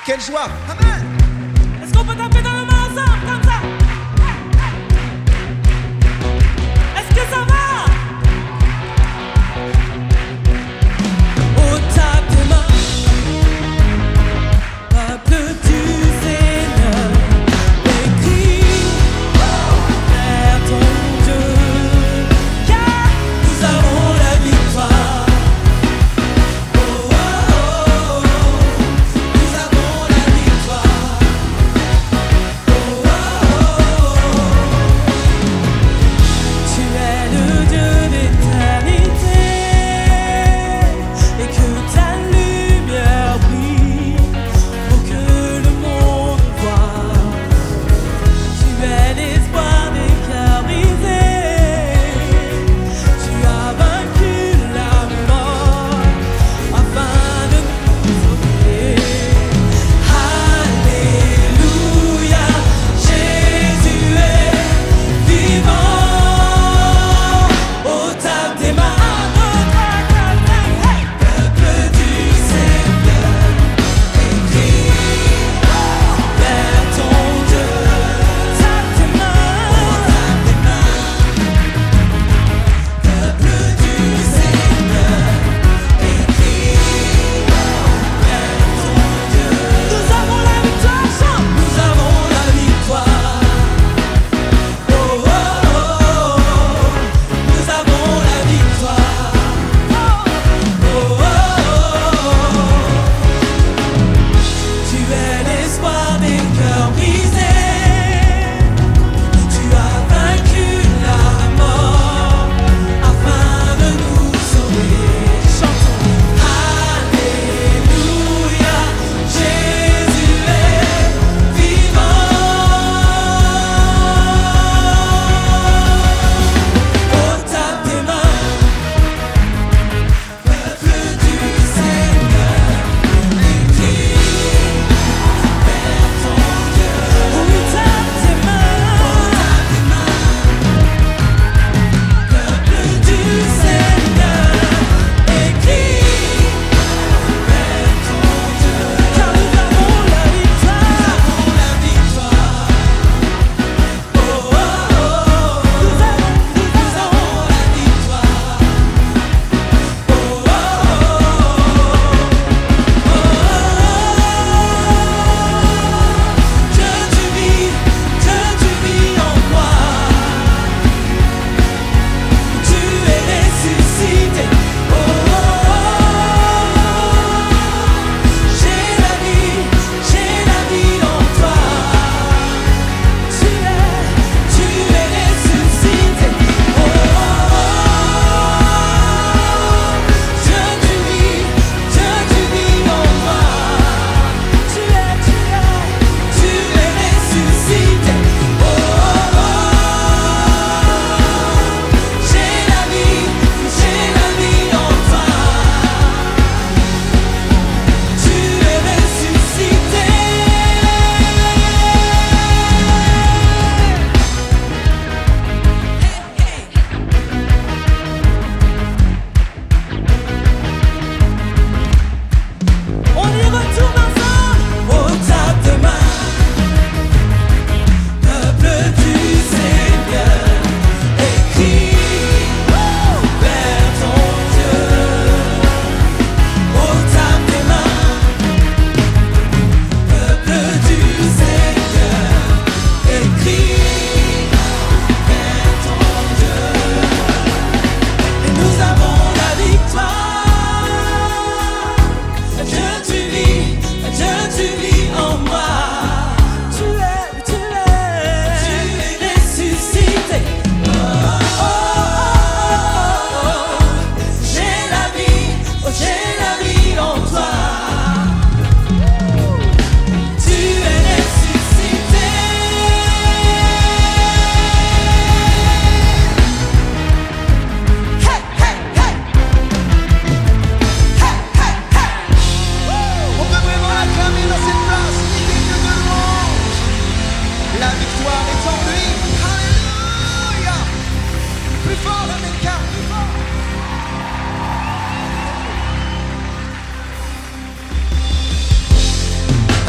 Quelle joie! Amen! Est-ce qu'on peut taper dans le main ensemble, comme ça? Est-ce que ça va? Oh, tape tes mains, peuple du Seigneur, écris vers ton Dieu, car nous avons la victoire. Oh, oh, oh, nous avons la victoire. fort, America, plus fort.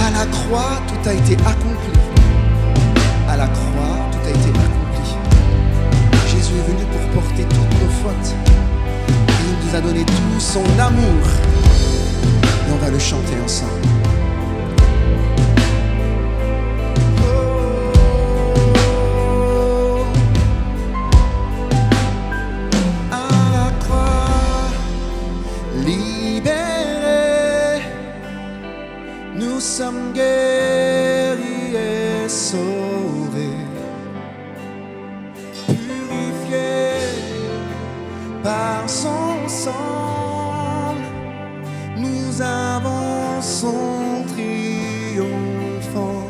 À la croix, tout a été accompli. À la croix, tout a été accompli. Jésus est venu pour porter toutes nos fautes. Et il nous a donné tout son amour. Et on va le chanter ensemble. Nous sommes guéris et sauvés, purifiés par son sang. Nous avançons triomphants.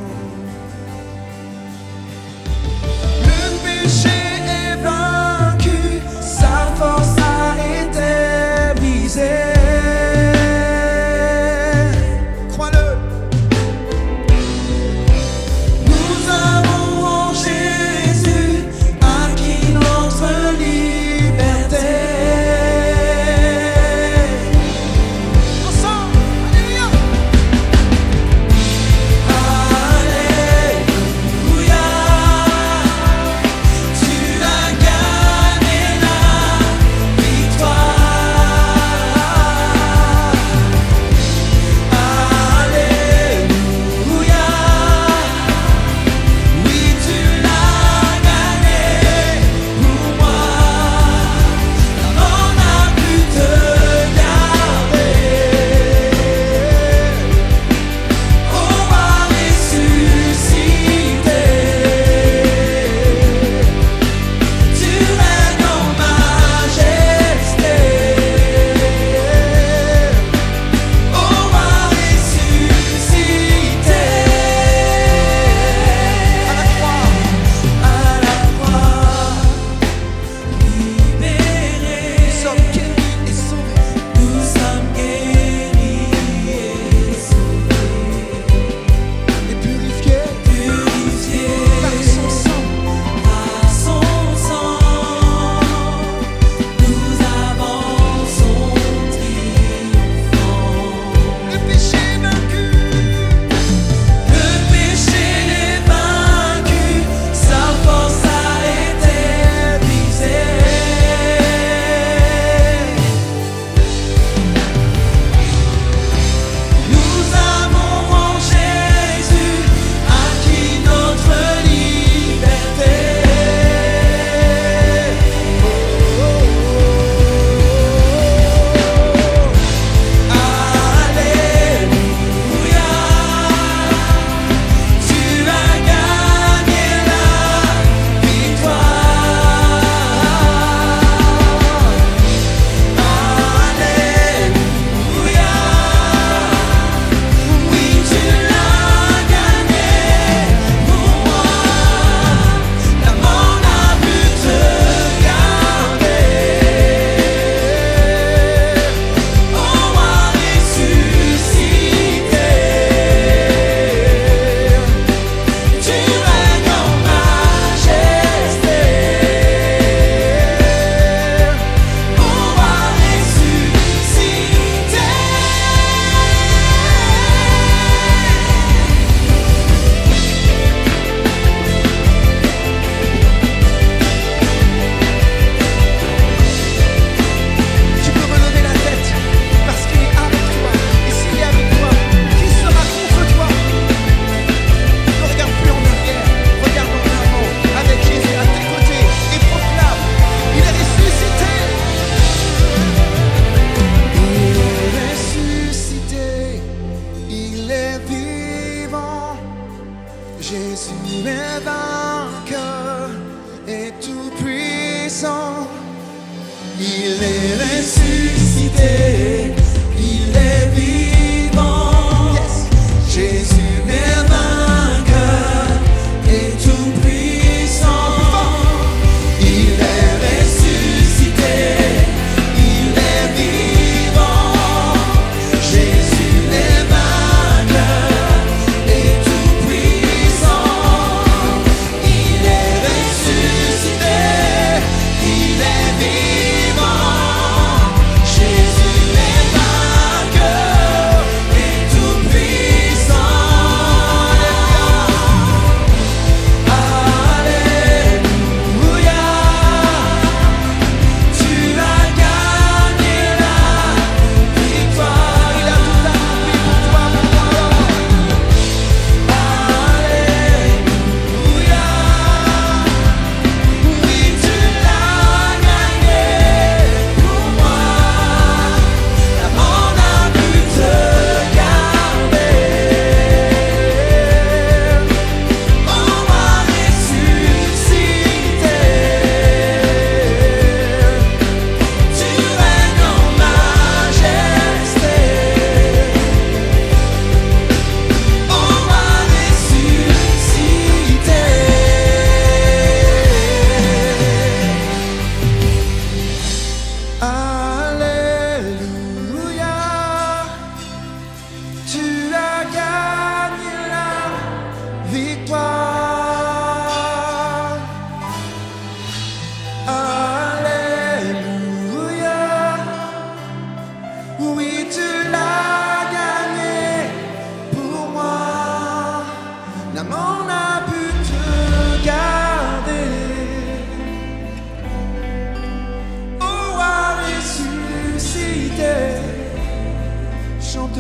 Le péché est vaincu, sa force a été brisée. Jésus est vainqueur et tout puissant. Il est ressuscité, il est vivant. Yes. Jésus est vainqueur et tout puissant. Il est ressuscité, il est vivant. Jésus est vainqueur et tout puissant. Il est ressuscité, il est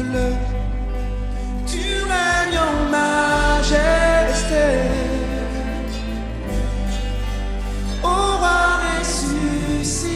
chante-le. Tu règnes en majesté, ô roi ressuscité.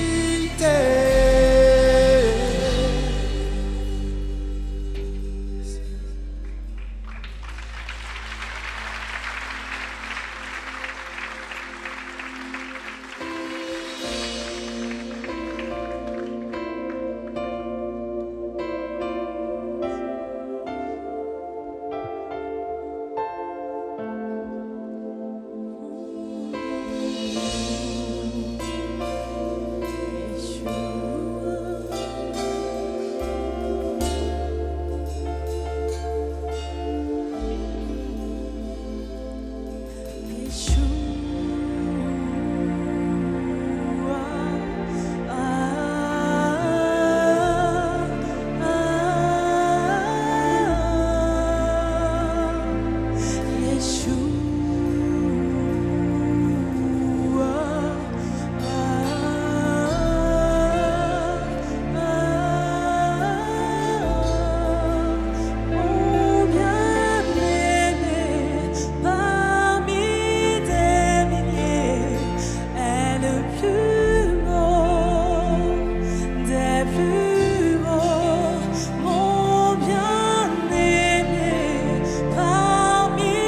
Parmi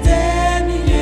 des milliers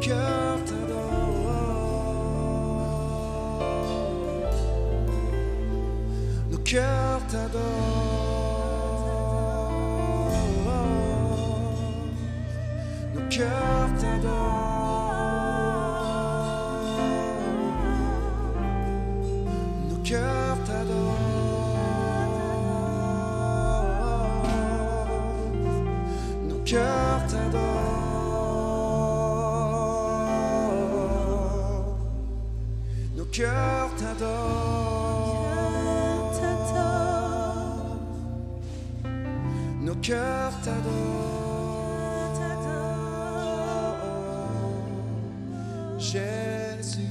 cœurs t'adorent. Nos cœurs t'adorent. Nos cœurs t'adorent. Nos cœurs t'adorent. Nos cœurs t'adorent. Nos cœurs t'adorent. Nos cœurs t'adorent. Jésus.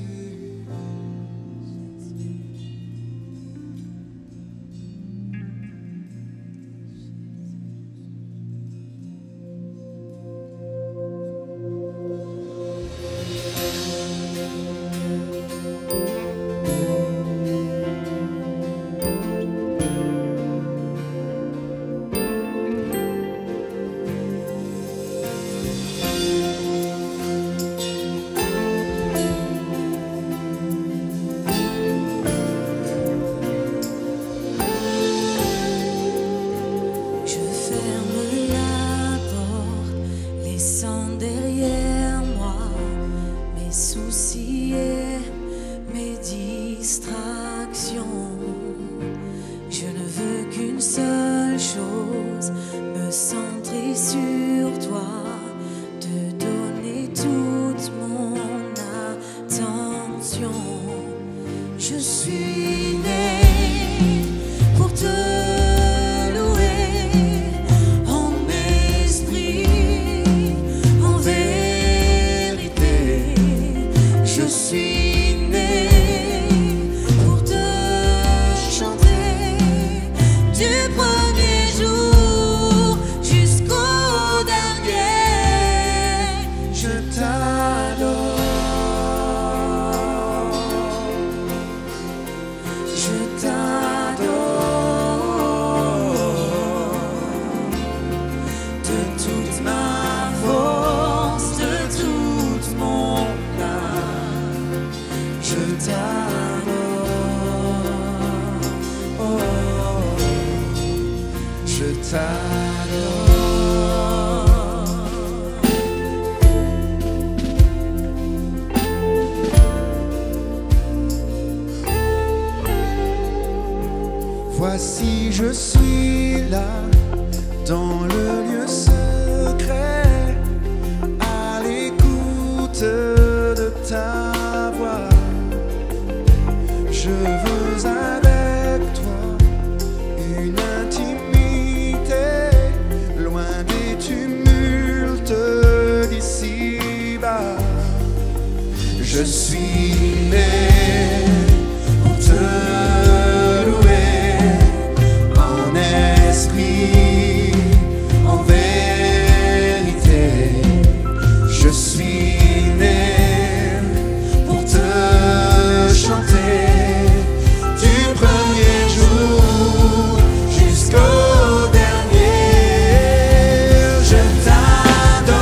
Derrière moi, mes soucis et mes distractions. Je ne veux qu'une seule chose, me centrer sur toi, te donner toute mon attention. Je suis né pour te Voici, je suis là, dans le lieu secret, à l'écoute de ta voix. Je veux avec toi une intimité, loin des tumultes d'ici-bas. Je suis né pour te en vérité, je suis né pour te chanter du premier jour jusqu'au dernier. Je t'adore,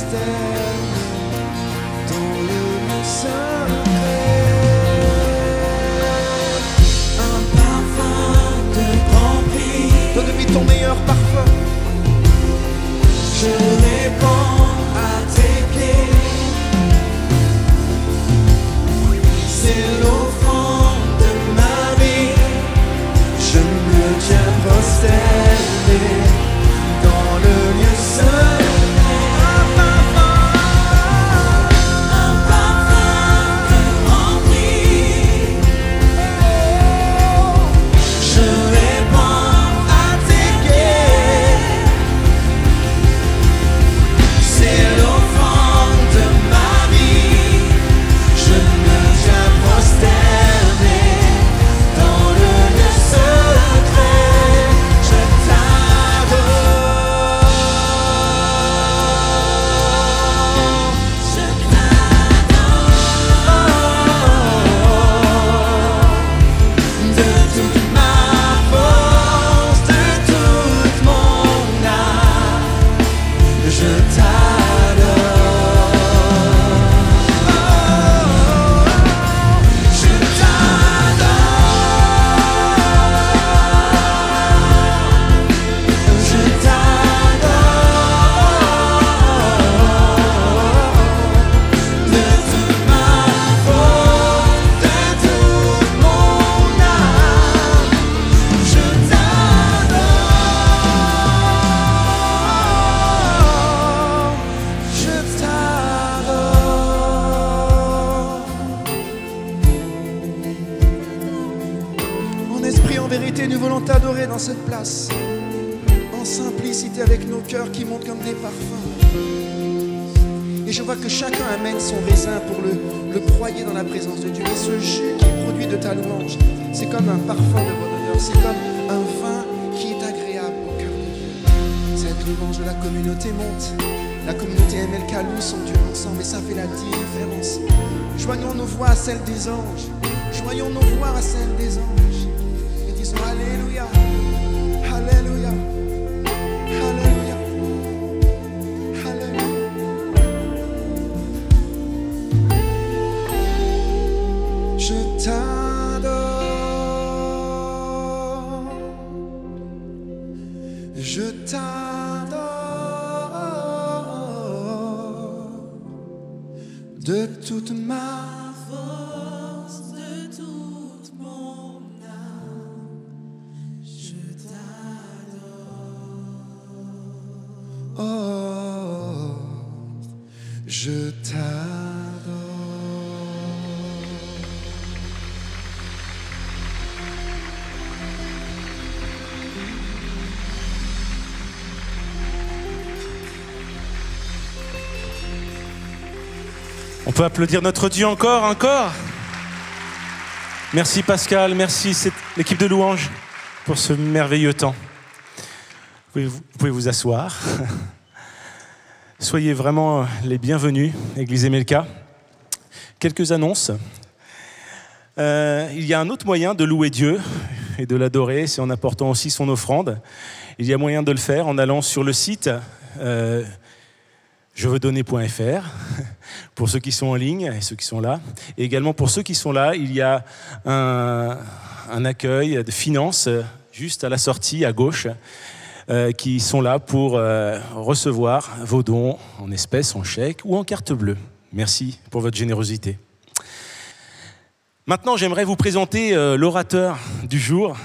prosterne dans le lieu secret. Un parfum de grand prix, Donne-lui ton meilleur parfum. je répands à tes pieds. C'est l'offrande de ma vie, Je me tiens prosterné dans le lieu secret. un parfum de grand prix. Je répands à tes pieds. C'est l'offrande de ma vie, je me tiens prosterné dans le lieu secret. Je t'adore, je t'adore. De toute ma force, de toute mon âme, je t'adore. Je t'adore. Je t'adore. De toute ma force, de toute mon âme, je t'adore. Je t'adore. En esprit, en vérité, nous voulons t'adorer dans cette place. En simplicité avec nos cœurs qui montent comme des parfums. Et je vois que chacun amène son raisin pour le broyer dans la présence de Dieu. Et ce jus qui est produit de ta louange, c'est comme un parfum de bonne odeur. C'est comme un vin qui est agréable au cœur de Dieu. Cette louange de la communauté monte. La communauté MLK loue son Dieu ensemble et ça fait la différence. Joignons nos voix à celles des anges. Joignons nos voix à celles des anges. Et disons Alléluia. Alléluia. Alléluia. Alléluia. Je t'adore. Je t'adore. De toute ma Force de toute mon âme, je t'adore. oh, je t'adore. On peut applaudir notre Dieu encore. Merci Pascal, merci l'équipe de louanges pour ce merveilleux temps. Vous pouvez vous asseoir. Soyez vraiment les bienvenus, Église MLK. Quelques annonces. Il y a un autre moyen de louer Dieu et de l'adorer, c'est en apportant aussi son offrande. Il y a moyen de le faire en allant sur le site jeveuxdonner.fr pour ceux qui sont en ligne et ceux qui sont là. Et également pour ceux qui sont là, il y a un accueil de finances juste à la sortie, à gauche, qui sont là pour recevoir vos dons en espèces, en chèques ou en carte bleue. Merci pour votre générosité. Maintenant, j'aimerais vous présenter l'orateur du jour.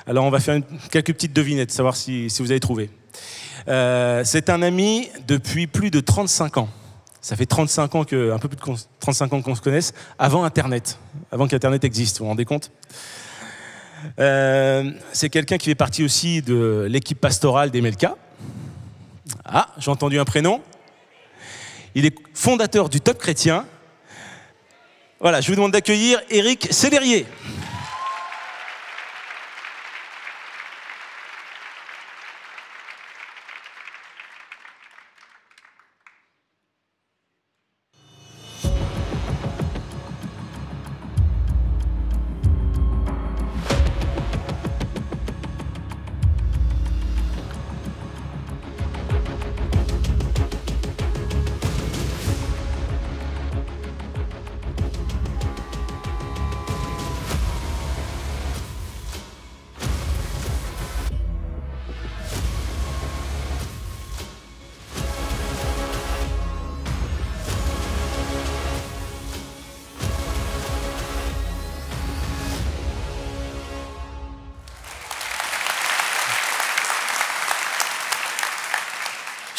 Alors, on va faire quelques petites devinettes, savoir si vous avez trouvé. C'est un ami depuis plus de 35 ans. Ça fait 35 ans un peu plus de 35 ans qu'on se connaisse, avant Internet, avant qu'Internet existe, vous vous rendez compte ? C'est quelqu'un qui fait partie aussi de l'équipe pastorale des MLK. Ah, j'ai entendu un prénom. Il est fondateur du Top Chrétien. Voilà, je vous demande d'accueillir Éric Sellerier.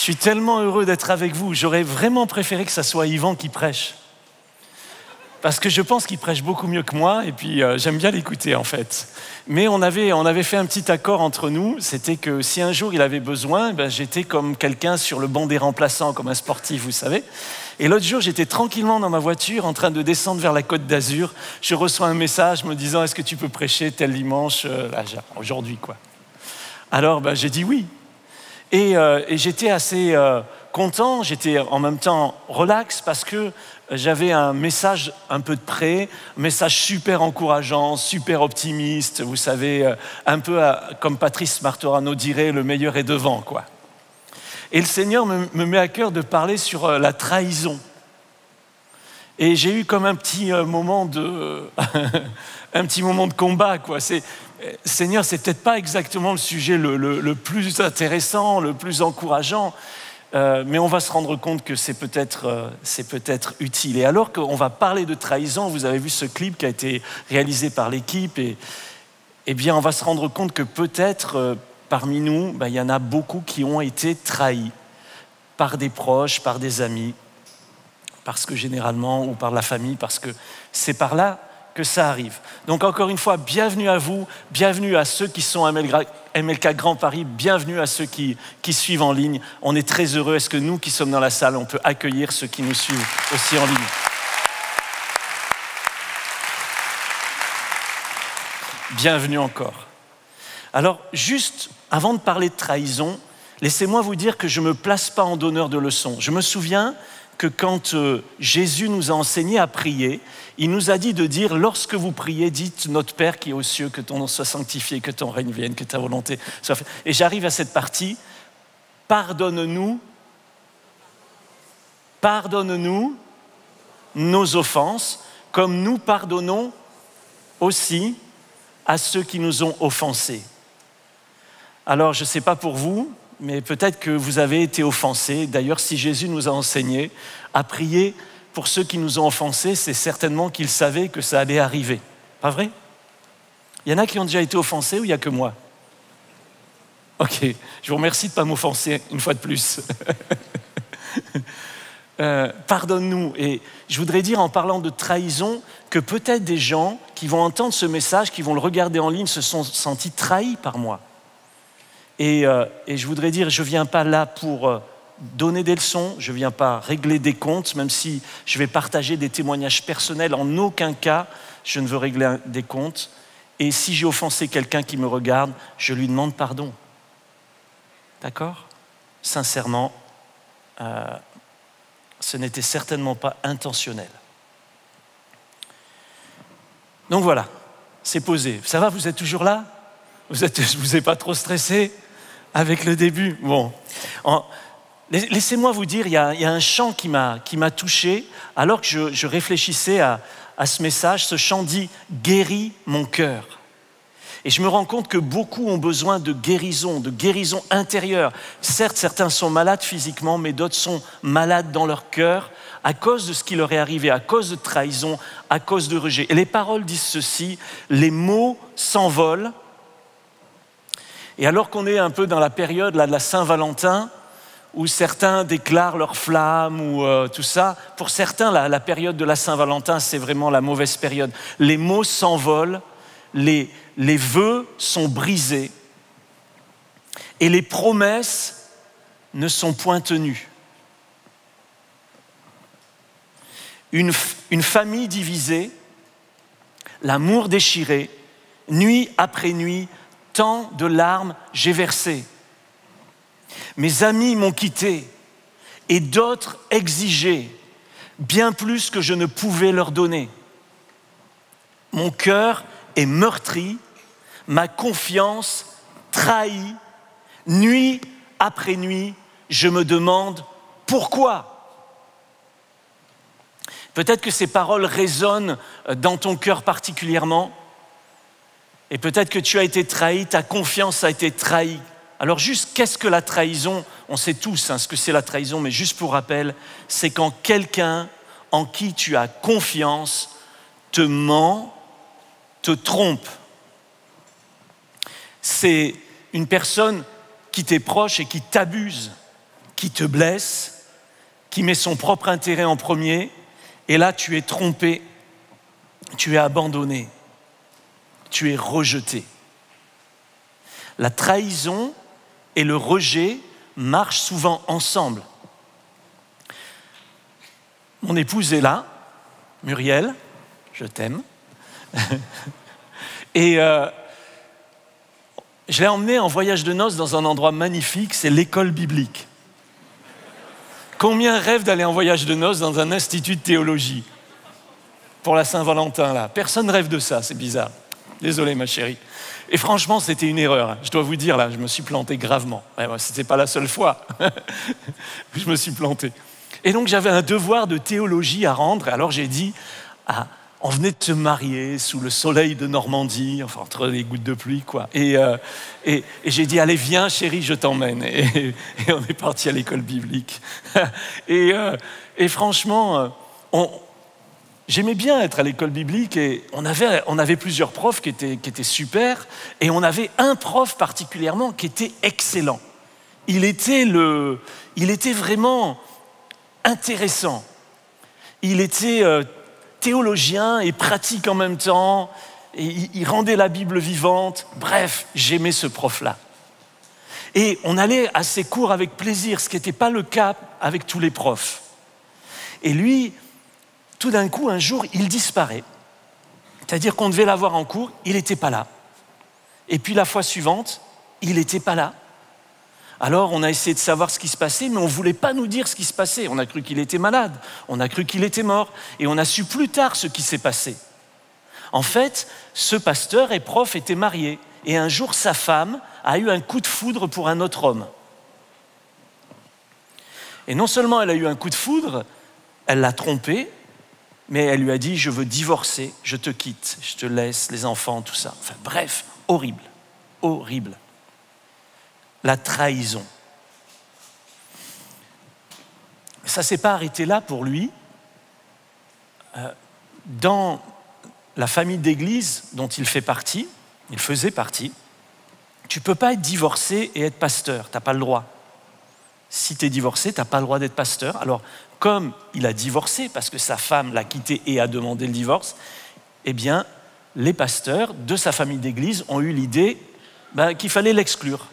Je suis tellement heureux d'être avec vous. J'aurais vraiment préféré que ça soit Yvan qui prêche. Parce que je pense qu'il prêche beaucoup mieux que moi, et puis j'aime bien l'écouter en fait. Mais on avait fait un petit accord entre nous, c'était que si un jour il avait besoin, j'étais comme quelqu'un sur le banc des remplaçants, comme un sportif, vous savez. Et l'autre jour, j'étais tranquillement dans ma voiture, en train de descendre vers la Côte d'Azur. Je reçois un message me disant « Est-ce que tu peux prêcher tel dimanche aujourd'hui, quoi ?» Alors j'ai dit oui. Et j'étais assez content, j'étais en même temps relax parce que j'avais un message un peu de près, un message super encourageant, super optimiste, vous savez, un peu comme Patrice Martorano dirait, le meilleur est devant, quoi. Et le Seigneur me met à cœur de parler sur la trahison. Et j'ai eu comme un petit moment de combat, quoi. Seigneur, c'est peut-être pas exactement le sujet le plus intéressant, le plus encourageant, mais on va se rendre compte que c'est peut-être utile. Et alors qu'on va parler de trahison, vous avez vu ce clip qui a été réalisé par l'équipe, et bien on va se rendre compte que peut-être parmi nous, il y en a beaucoup qui ont été trahis par des proches, par des amis, parce que généralement, ou par la famille, parce que c'est par là que ça arrive. Donc encore une fois, bienvenue à vous, bienvenue à ceux qui sont à MLK Grand Paris, bienvenue à ceux qui suivent en ligne. On est très heureux. Est-ce que nous qui sommes dans la salle, on peut accueillir ceux qui nous suivent aussi en ligne? Bienvenue encore. Alors, juste avant de parler de trahison, laissez-moi vous dire que je ne me place pas en donneur de leçons. Je me souviens que quand Jésus nous a enseigné à prier, il nous a dit de dire, lorsque vous priez, dites « Notre Père qui est aux cieux, que ton nom soit sanctifié, que ton règne vienne, que ta volonté soit faite. » Et j'arrive à cette partie, « Pardonne-nous nos offenses, comme nous pardonnons aussi à ceux qui nous ont offensés. » Alors, je ne sais pas pour vous, mais peut-être que vous avez été offensés. D'ailleurs, si Jésus nous a enseigné à prier pour ceux qui nous ont offensés, c'est certainement qu'il savait que ça allait arriver. Pas vrai? Il y en a qui ont déjà été offensés ou il n'y a que moi? Ok, je vous remercie de ne pas m'offenser une fois de plus. Pardonne-nous. Et je voudrais dire en parlant de trahison que peut-être des gens qui vont entendre ce message, qui vont le regarder en ligne, se sont sentis trahis par moi. Et je voudrais dire, je ne viens pas là pour donner des leçons, je ne viens pas régler des comptes, même si je vais partager des témoignages personnels. En aucun cas, je ne veux régler des comptes. Et si j'ai offensé quelqu'un qui me regarde, je lui demande pardon. D'accord? Sincèrement, ce n'était certainement pas intentionnel. Donc voilà, c'est posé. Ça va, vous êtes toujours là? Vous n'êtes pas trop stressé avec le début? Bon. Laissez-moi vous dire, il y a un chant qui m'a touché alors que je réfléchissais à ce message. Ce chant dit « Guéris mon cœur ». Et je me rends compte que beaucoup ont besoin de guérison intérieure. Certes, certains sont malades physiquement, mais d'autres sont malades dans leur cœur à cause de ce qui leur est arrivé, à cause de trahison, à cause de rejet. Et les paroles disent ceci, les mots s'envolent. Et alors qu'on est un peu dans la période là, de la Saint-Valentin, où certains déclarent leur flamme ou tout ça, pour certains, la période de la Saint-Valentin, c'est vraiment la mauvaise période. Les mots s'envolent, les vœux sont brisés et les promesses ne sont point tenues. Une famille divisée, l'amour déchiré, nuit après nuit, tant de larmes j'ai versé. Mes amis m'ont quitté et d'autres exigé bien plus que je ne pouvais leur donner. Mon cœur est meurtri, ma confiance trahie. Nuit après nuit, je me demande pourquoi. Peut-être que ces paroles résonnent dans ton cœur particulièrement. Et peut-être que tu as été trahi, ta confiance a été trahie. Alors juste, qu'est-ce que la trahison? On sait tous ce que c'est la trahison, mais juste pour rappel, c'est quand quelqu'un en qui tu as confiance te ment, te trompe. C'est une personne qui t'est proche et qui t'abuse, qui te blesse, qui met son propre intérêt en premier, et là tu es trompé, tu es abandonné, tu es rejeté. La trahison et le rejet marchent souvent ensemble. Mon épouse est là, Muriel, je t'aime. Et je l'ai emmenée en voyage de noces dans un endroit magnifique, c'est l'école biblique. Combien rêvent d'aller en voyage de noces dans un institut de théologie pour la Saint-Valentin là? Personne ne rêve de ça, c'est bizarre. Désolé ma chérie. Et franchement, c'était une erreur. Je dois vous dire, là, je me suis planté gravement. Ce n'était pas la seule fois. Je me suis planté. Et donc, j'avais un devoir de théologie à rendre. Alors, j'ai dit, on venait de se marier sous le soleil de Normandie, enfin, entre les gouttes de pluie, quoi. Et j'ai dit, allez, viens, chérie, je t'emmène. Et on est parti à l'école biblique. Et franchement, j'aimais bien être à l'école biblique et on avait plusieurs profs qui étaient super et on avait un prof particulièrement qui était excellent. Il était vraiment intéressant. Il était théologien et pratique en même temps. Et il rendait la Bible vivante. Bref, j'aimais ce prof-là. Et on allait à ses cours avec plaisir, ce qui n'était pas le cas avec tous les profs. Et lui, tout d'un coup, un jour, il disparaît. C'est-à-dire qu'on devait l'avoir en cours, il n'était pas là. Et puis la fois suivante, il n'était pas là. Alors on a essayé de savoir ce qui se passait, mais on ne voulait pas nous dire ce qui se passait. On a cru qu'il était malade, on a cru qu'il était mort, et on a su plus tard ce qui s'est passé. En fait, ce pasteur et prof était marié, et un jour sa femme a eu un coup de foudre pour un autre homme. Et non seulement elle a eu un coup de foudre, elle l'a trompé, mais elle lui a dit « je veux divorcer, je te quitte, je te laisse, les enfants, tout ça ». Enfin bref, horrible, horrible. La trahison. Ça ne s'est pas arrêté là pour lui. Dans la famille d'église dont il faisait partie, tu ne peux pas être divorcé et être pasteur, tu n'as pas le droit. Si tu es divorcé, tu n'as pas le droit d'être pasteur. Alors, comme il a divorcé parce que sa femme l'a quitté et a demandé le divorce, eh bien, les pasteurs de sa famille d'église ont eu l'idée qu'il fallait l'exclure.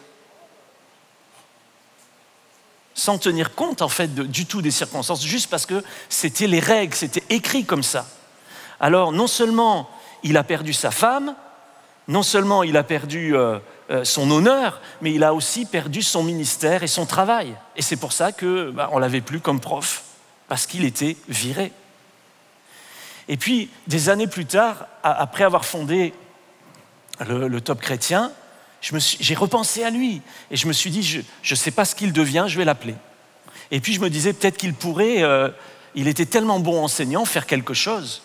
Sans tenir compte, en fait, du tout des circonstances, juste parce que c'était les règles, c'était écrit comme ça. Alors, non seulement il a perdu sa femme, non seulement il a perdu son honneur, mais il a aussi perdu son ministère et son travail. Et c'est pour ça qu'on ne l'avait plus comme prof, parce qu'il était viré. Et puis, des années plus tard, après avoir fondé le Top Chrétien, j'ai repensé à lui. Et je me suis dit, je ne sais pas ce qu'il devient, je vais l'appeler. Et puis je me disais, peut-être qu'il pourrait, il était tellement bon enseignant, faire quelque chose.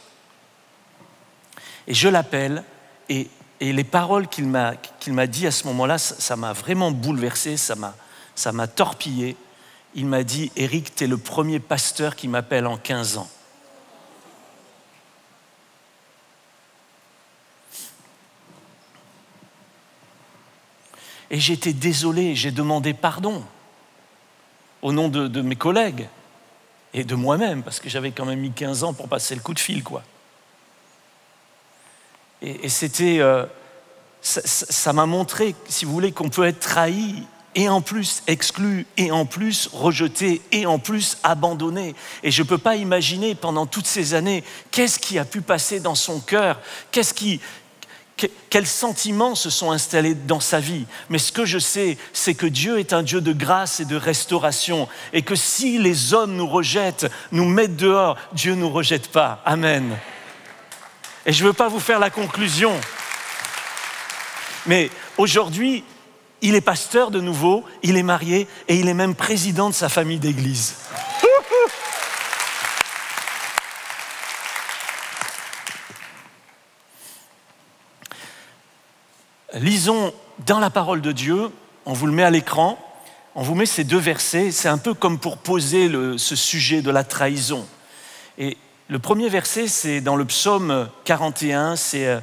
Et je l'appelle, et les paroles qu'il m'a dit à ce moment-là, ça m'a vraiment bouleversé, ça m'a torpillé. Il m'a dit, Éric, tu es le premier pasteur qui m'appelle en 15 ans. Et j'étais désolé, j'ai demandé pardon au nom de mes collègues et de moi-même, parce que j'avais quand même mis 15 ans pour passer le coup de fil, quoi. Et c'était, ça m'a montré, si vous voulez, qu'on peut être trahi et en plus exclu, et en plus rejeté, et en plus abandonné. Et je ne peux pas imaginer pendant toutes ces années, qu'est-ce qui a pu passer dans son cœur, quels sentiments se sont installés dans sa vie. Mais ce que je sais, c'est que Dieu est un Dieu de grâce et de restauration, et que si les hommes nous rejettent, nous mettent dehors, Dieu ne nous rejette pas. Amen. Et je ne veux pas vous faire la conclusion, mais aujourd'hui, il est pasteur de nouveau, il est marié et il est même président de sa famille d'église. Lisons dans la parole de Dieu, on vous le met à l'écran, on vous met ces 2 versets, c'est un peu comme pour poser ce sujet de la trahison. Et le premier verset, c'est dans le psaume 41, c'est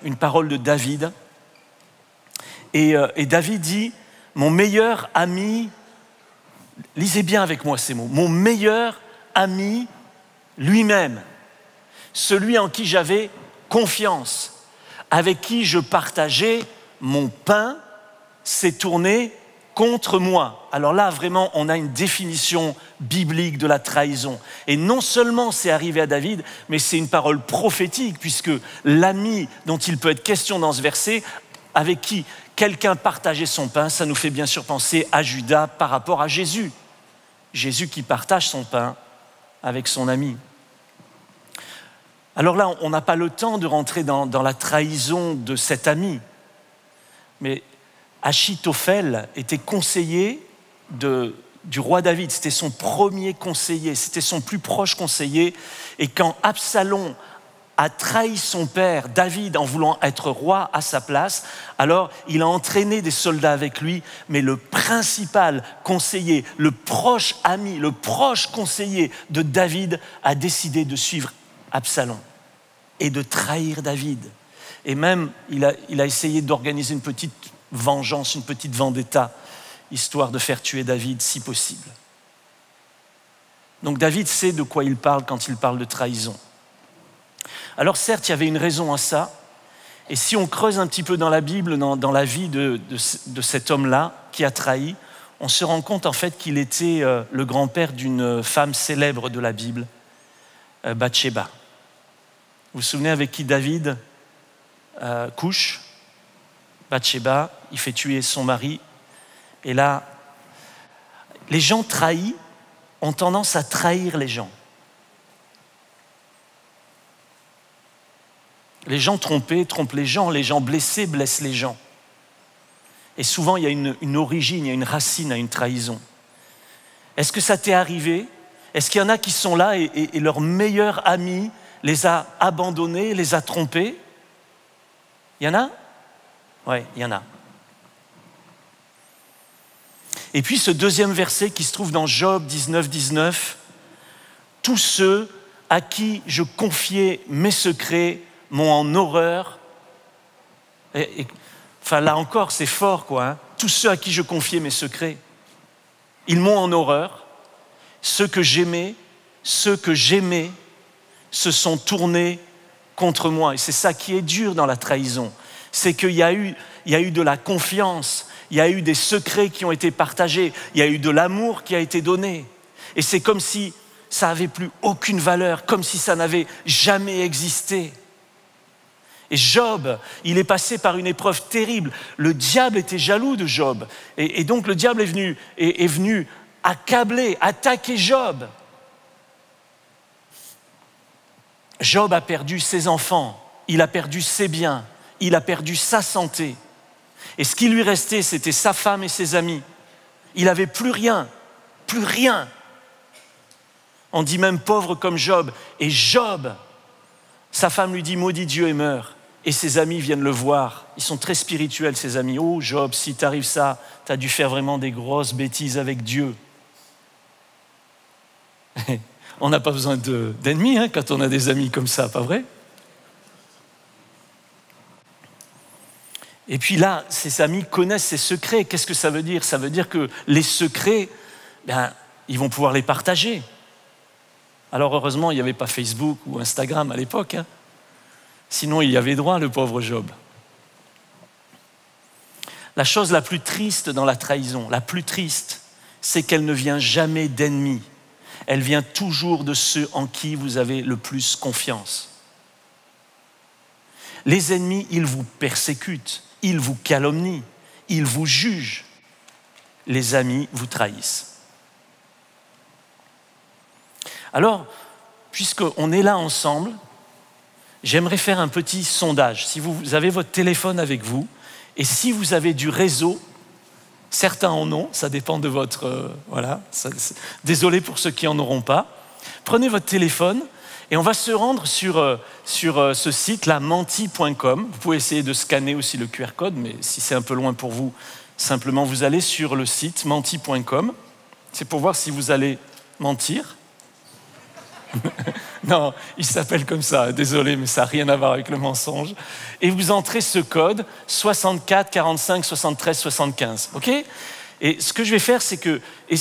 une parole de David. Et David dit « Mon meilleur ami Lisez bien avec moi ces mots. Mon meilleur ami lui-même, celui en qui j'avais confiance, avec qui je partageais mon pain, s'est tourné contre moi. Alors là, vraiment, on a une définition biblique de la trahison. Et non seulement c'est arrivé à David, mais c'est une parole prophétique, puisque l'ami dont il peut être question dans ce verset, avec qui quelqu'un partageait son pain, ça nous fait bien sûr penser à Judas par rapport à Jésus. Jésus qui partage son pain avec son ami. Alors là, on n'a pas le temps de rentrer dans la trahison de cet ami, mais Achitophel était conseiller du roi David, c'était son premier conseiller, c'était son plus proche conseiller, et quand Absalom a trahi son père David en voulant être roi à sa place, alors il a entraîné des soldats avec lui, mais le principal conseiller, le proche ami, le proche conseiller de David a décidé de suivre Absalom et de trahir David. Et même, il a essayé d'organiser une petite vengeance, une petite vendetta, histoire de faire tuer David si possible. Donc David sait de quoi il parle quand il parle de trahison. Alors certes, il y avait une raison à ça, et si on creuse un petit peu dans la Bible, dans la vie de cet homme-là qui a trahi, on se rend compte en fait qu'il était le grand-père d'une femme célèbre de la Bible, Bathsheba. Vous vous souvenez avec qui David couche? Bathsheba, il fait tuer son mari. Et là, les gens trahis ont tendance à trahir les gens. Les gens trompés trompent les gens blessés blessent les gens. Et souvent, il y a une origine, il y a une racine à une trahison. Est-ce que ça t'est arrivé? Est-ce qu'il y en a qui sont là et leur meilleur ami les a abandonnés, les a trompés? Il y en a? Oui, il y en a. Et puis ce deuxième verset qui se trouve dans Job 19, 19, « Tous ceux à qui je confiais mes secrets m'ont en horreur. » Enfin là encore, c'est fort quoi. Hein. Tous ceux à qui je confiais mes secrets, ils m'ont en horreur. Ceux que j'aimais se sont tournés contre moi. Et c'est ça qui est dur dans la trahison. C'est qu'il y a eu de la confiance, il y a eu des secrets qui ont été partagés, il y a eu de l'amour qui a été donné. Et c'est comme si ça n'avait plus aucune valeur, comme si ça n'avait jamais existé. Et Job, il est passé par une épreuve terrible. Le diable était jaloux de Job. Et donc le diable est venu accabler, attaquer Job. Job a perdu ses enfants, il a perdu ses biens, il a perdu sa santé. Et ce qui lui restait, c'était sa femme et ses amis. Il n'avait plus rien, plus rien. On dit même pauvre comme Job. Et Job, sa femme lui dit maudit Dieu et meurt. Et ses amis viennent le voir. Ils sont très spirituels, ses amis. Oh Job, si t'arrive ça, t'as dû faire vraiment des grosses bêtises avec Dieu. On n'a pas besoin d'ennemis hein, quand on a des amis comme ça, pas vrai? Et puis là, ses amis connaissent ses secrets. Qu'est-ce que ça veut dire? Ça veut dire que les secrets, ils vont pouvoir les partager. Alors heureusement, il n'y avait pas Facebook ou Instagram à l'époque. Hein. Sinon, il y avait droit, le pauvre Job. La chose la plus triste dans la trahison, la plus triste, c'est qu'elle ne vient jamais d'ennemis. Elle vient toujours de ceux en qui vous avez le plus confiance. Les ennemis, ils vous persécutent, ils vous calomnient, ils vous jugent. Les amis vous trahissent. Alors, puisqu'on est là ensemble, j'aimerais faire un petit sondage. Si vous avez votre téléphone avec vous, et si vous avez du réseau, certains en ont, ça dépend de votre... désolé pour ceux qui n'en auront pas. Prenez votre téléphone et on va se rendre sur ce site-là, menti.com. Vous pouvez essayer de scanner aussi le QR code, mais si c'est un peu loin pour vous, simplement vous allez sur le site menti.com. C'est pour voir si vous allez mentir. Non, il s'appelle comme ça, désolé, mais ça n'a rien à voir avec le mensonge. Et vous entrez ce code 64 45 73 75, ok? Et ce que je vais faire, c'est que, et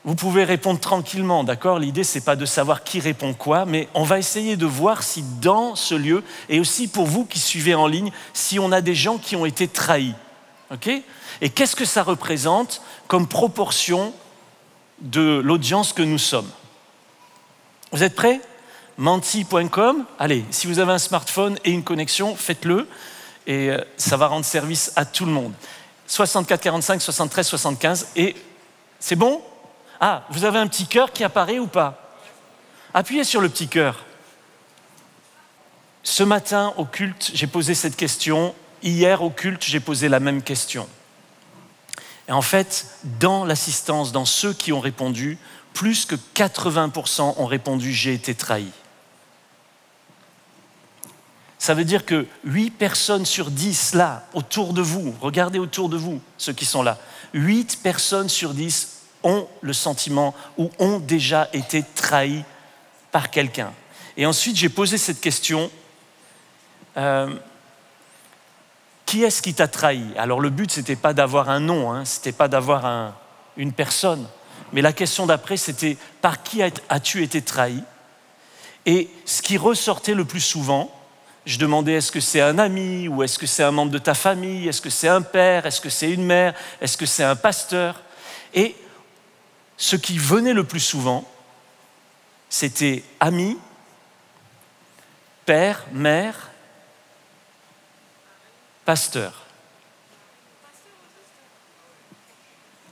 Vous pouvez répondre tranquillement, d'accord? L'idée, ce n'est pas de savoir qui répond quoi, mais on va essayer de voir si dans ce lieu, et aussi pour vous qui suivez en ligne, si on a des gens qui ont été trahis. Okay? Et qu'est-ce que ça représente comme proportion de l'audience que nous sommes? Vous êtes prêts? Menti.com, allez, si vous avez un smartphone et une connexion, faites-le, et ça va rendre service à tout le monde. 64 45 73 75, et c'est bon? Ah, vous avez un petit cœur qui apparaît ou pas? Appuyez sur le petit cœur. Ce matin, au culte, j'ai posé cette question. Hier, au culte, j'ai posé la même question. Et en fait, dans l'assistance, dans ceux qui ont répondu, plus que 80% ont répondu « j'ai été trahi ». Ça veut dire que 8 personnes sur 10, là, autour de vous, regardez autour de vous, ceux qui sont là, 8 personnes sur 10 ont le sentiment ou ont déjà été trahis par quelqu'un. Et ensuite, j'ai posé cette question, qui est-ce qui t'a trahi? Alors le but, ce n'était pas d'avoir un nom, hein, ce n'était pas d'avoir une personne, mais la question d'après, c'était par qui as-tu été trahi? Et ce qui ressortait le plus souvent, je demandais est-ce que c'est un ami ou est-ce que c'est un membre de ta famille, est-ce que c'est un père, est-ce que c'est une mère, est-ce que c'est un pasteur? Et ce qui venait le plus souvent, c'était ami, père, mère, pasteur,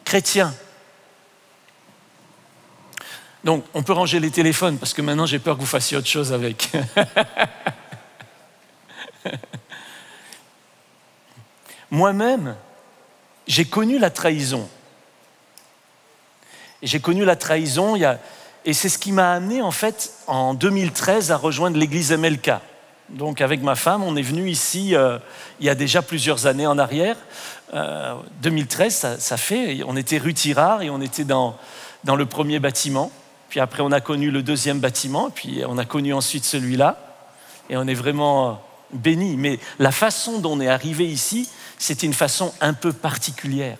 chrétien. Donc, on peut ranger les téléphones parce que maintenant j'ai peur que vous fassiez autre chose avec. Moi-même, j'ai connu la trahison. J'ai connu la trahison, et c'est ce qui m'a amené en fait en 2013 à rejoindre l'église MLK. Donc avec ma femme, on est venu ici il y a déjà plusieurs années en arrière. 2013, ça fait, on était rue Tirard et on était dans le premier bâtiment. Puis après, on a connu le deuxième bâtiment, puis on a connu ensuite celui-là. Et on est vraiment bénis. Mais la façon dont on est arrivé ici, c'était une façon un peu particulière.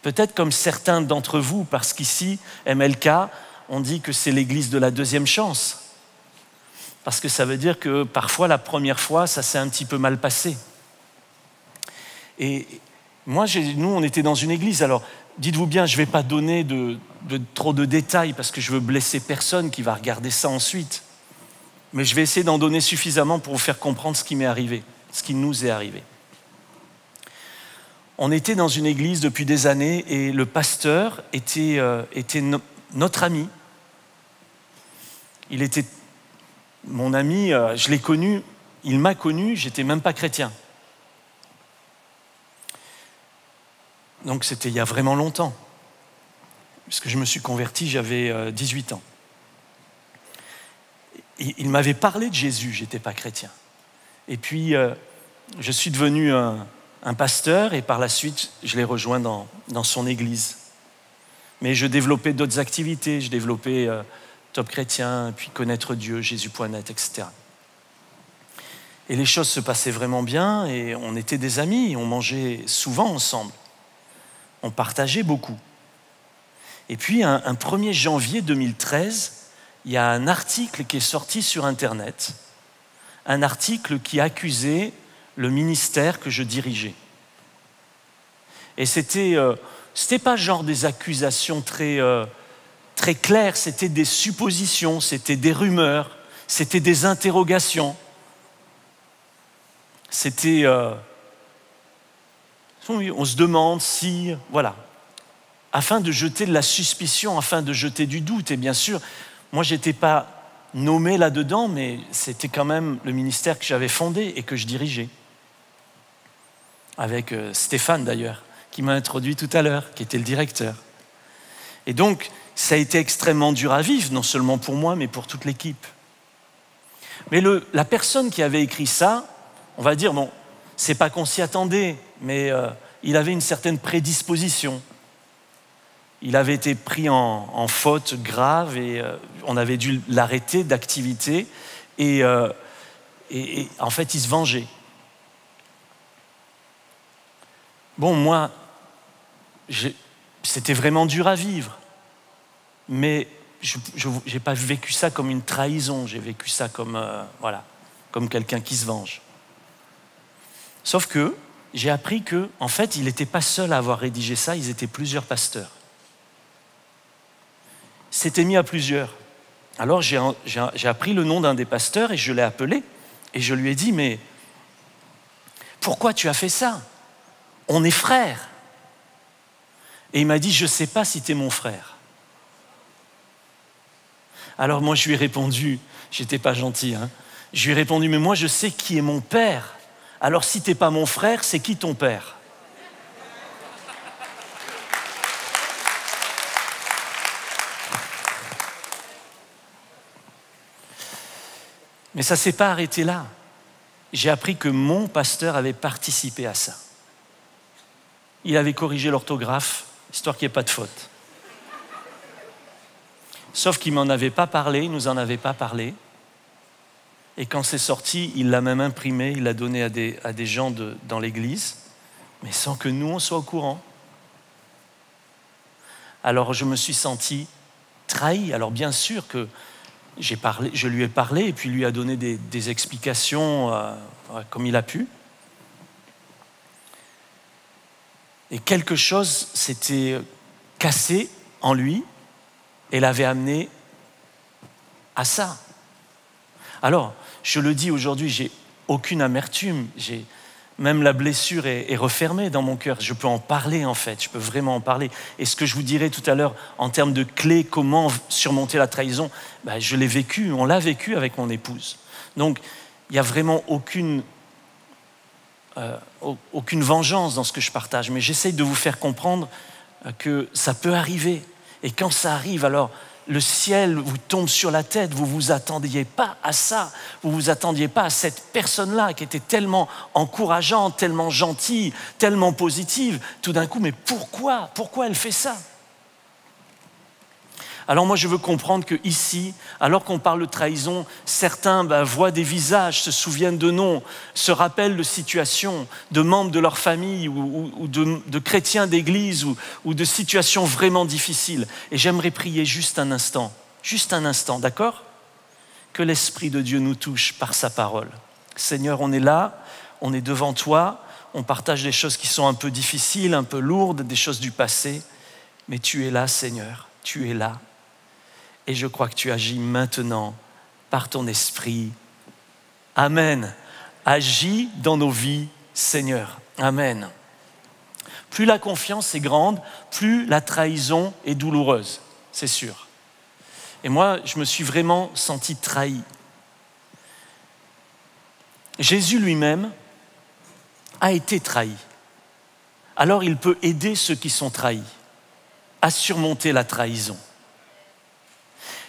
Peut-être comme certains d'entre vous, parce qu'ici, MLK, on dit que c'est l'église de la deuxième chance. Parce que ça veut dire que parfois, la première fois, ça s'est un petit peu mal passé. Et moi, nous, on était dans une église. Alors, dites-vous bien, je ne vais pas donner trop de détails parce que je veux blesser personne qui va regarder ça ensuite. Mais je vais essayer d'en donner suffisamment pour vous faire comprendre ce qui m'est arrivé, ce qui nous est arrivé. On était dans une église depuis des années et le pasteur était notre ami. Il était mon ami, je l'ai connu, il m'a connu, j'étais même pas chrétien. Donc c'était il y a vraiment longtemps, puisque je me suis converti, j'avais 18 ans. Il m'avait parlé de Jésus, j'étais pas chrétien. Et puis je suis devenu un pasteur et par la suite, je l'ai rejoint dans son église. Mais je développais d'autres activités, je développais Top Chrétien, puis Connaître Dieu, Jésus.net, etc. Et les choses se passaient vraiment bien et on était des amis, on mangeait souvent ensemble. On partageait beaucoup. Et puis, un 1er janvier 2013, il y a un article qui est sorti sur Internet, un article qui accusait le ministère que je dirigeais. Et c'était pas genre des accusations très claires, c'était des suppositions, c'était des rumeurs, c'était des interrogations. C'était... on se demande si... Voilà. Afin de jeter de la suspicion, afin de jeter du doute. Et bien sûr, moi, je n'étais pas nommé là-dedans, mais c'était quand même le ministère que j'avais fondé et que je dirigeais. Avec Stéphane, d'ailleurs, qui m'a introduit tout à l'heure, qui était le directeur. Et donc, ça a été extrêmement dur à vivre, non seulement pour moi, mais pour toute l'équipe. Mais la personne qui avait écrit ça, on va dire, bon, c'est pas qu'on s'y attendait, mais il avait une certaine prédisposition. Il avait été pris en faute grave et on avait dû l'arrêter d'activité et en fait, il se vengeait. Bon, moi, c'était vraiment dur à vivre. mais je n'ai pas vécu ça comme une trahison, j'ai vécu ça comme, comme quelqu'un qui se venge. Sauf que j'ai appris qu'en fait, il n'était pas seul à avoir rédigé ça, ils étaient plusieurs pasteurs. C'était mis à plusieurs. Alors j'ai appris le nom d'un des pasteurs et je l'ai appelé et je lui ai dit, mais pourquoi tu as fait ça? On est frères. Et il m'a dit, je ne sais pas si tu es mon frère. Alors moi je lui ai répondu, j'étais pas gentil, hein. Je lui ai répondu, mais moi je sais qui est mon père. Alors si tu n'es pas mon frère, c'est qui ton père? Mais ça ne s'est pas arrêté là. J'ai appris que mon pasteur avait participé à ça. Il avait corrigé l'orthographe, histoire qu'il n'y ait pas de faute. Sauf qu'il ne m'en avait pas parlé, il ne nous en avait pas parlé. Et quand c'est sorti, il l'a même imprimé, il l'a donné à des gens dans l'église, mais sans que nous, on soit au courant. Alors je me suis senti trahi. Alors bien sûr que je lui ai parlé et puis lui a donné des explications comme il a pu. Et quelque chose s'était cassé en lui et l'avait amené à ça. Alors, je le dis aujourd'hui, j'ai aucune amertume, même la blessure est refermée dans mon cœur. Je peux en parler en fait, je peux vraiment en parler. Et ce que je vous dirai tout à l'heure en termes de clés, comment surmonter la trahison, je l'ai vécu, on l'a vécu avec mon épouse. Donc, il n'y a vraiment aucune vengeance dans ce que je partage, mais j'essaye de vous faire comprendre que ça peut arriver. Et quand ça arrive, alors le ciel vous tombe sur la tête, vous ne vous attendiez pas à ça, vous ne vous attendiez pas à cette personne-là qui était tellement encourageante, tellement gentille, tellement positive. Tout d'un coup, mais pourquoi elle fait ça? Alors moi, je veux comprendre qu'ici, alors qu'on parle de trahison, certains voient des visages, se souviennent de noms, se rappellent de situations, de membres de leur famille ou de chrétiens d'église ou de situations vraiment difficiles. Et j'aimerais prier juste un instant, d'accord? Que l'Esprit de Dieu nous touche par sa parole. Seigneur, on est là, on est devant toi, on partage des choses qui sont un peu difficiles, un peu lourdes, des choses du passé, mais tu es là, Seigneur, tu es là. Et je crois que tu agis maintenant par ton esprit. Amen. Agis dans nos vies, Seigneur. Amen. Plus la confiance est grande, plus la trahison est douloureuse, c'est sûr. Et moi, je me suis vraiment senti trahi. Jésus lui-même a été trahi. Alors il peut aider ceux qui sont trahis à surmonter la trahison.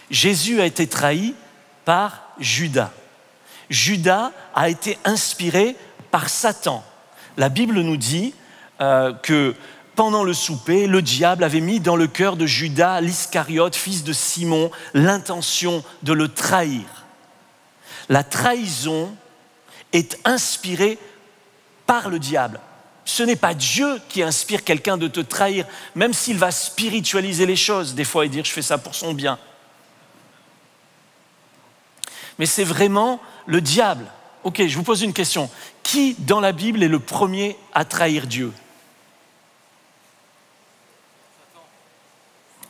Jésus a été trahi par Judas. Judas a été inspiré par Satan. La Bible nous dit que pendant le souper, le diable avait mis dans le cœur de Judas l'Iscariote, fils de Simon, l'intention de le trahir. La trahison est inspirée par le diable. Ce n'est pas Dieu qui inspire quelqu'un de te trahir, même s'il va spiritualiser les choses des fois et dire « je fais ça pour son bien ». Mais c'est vraiment le diable. Ok, je vous pose une question. Qui dans la Bible est le premier à trahir Dieu?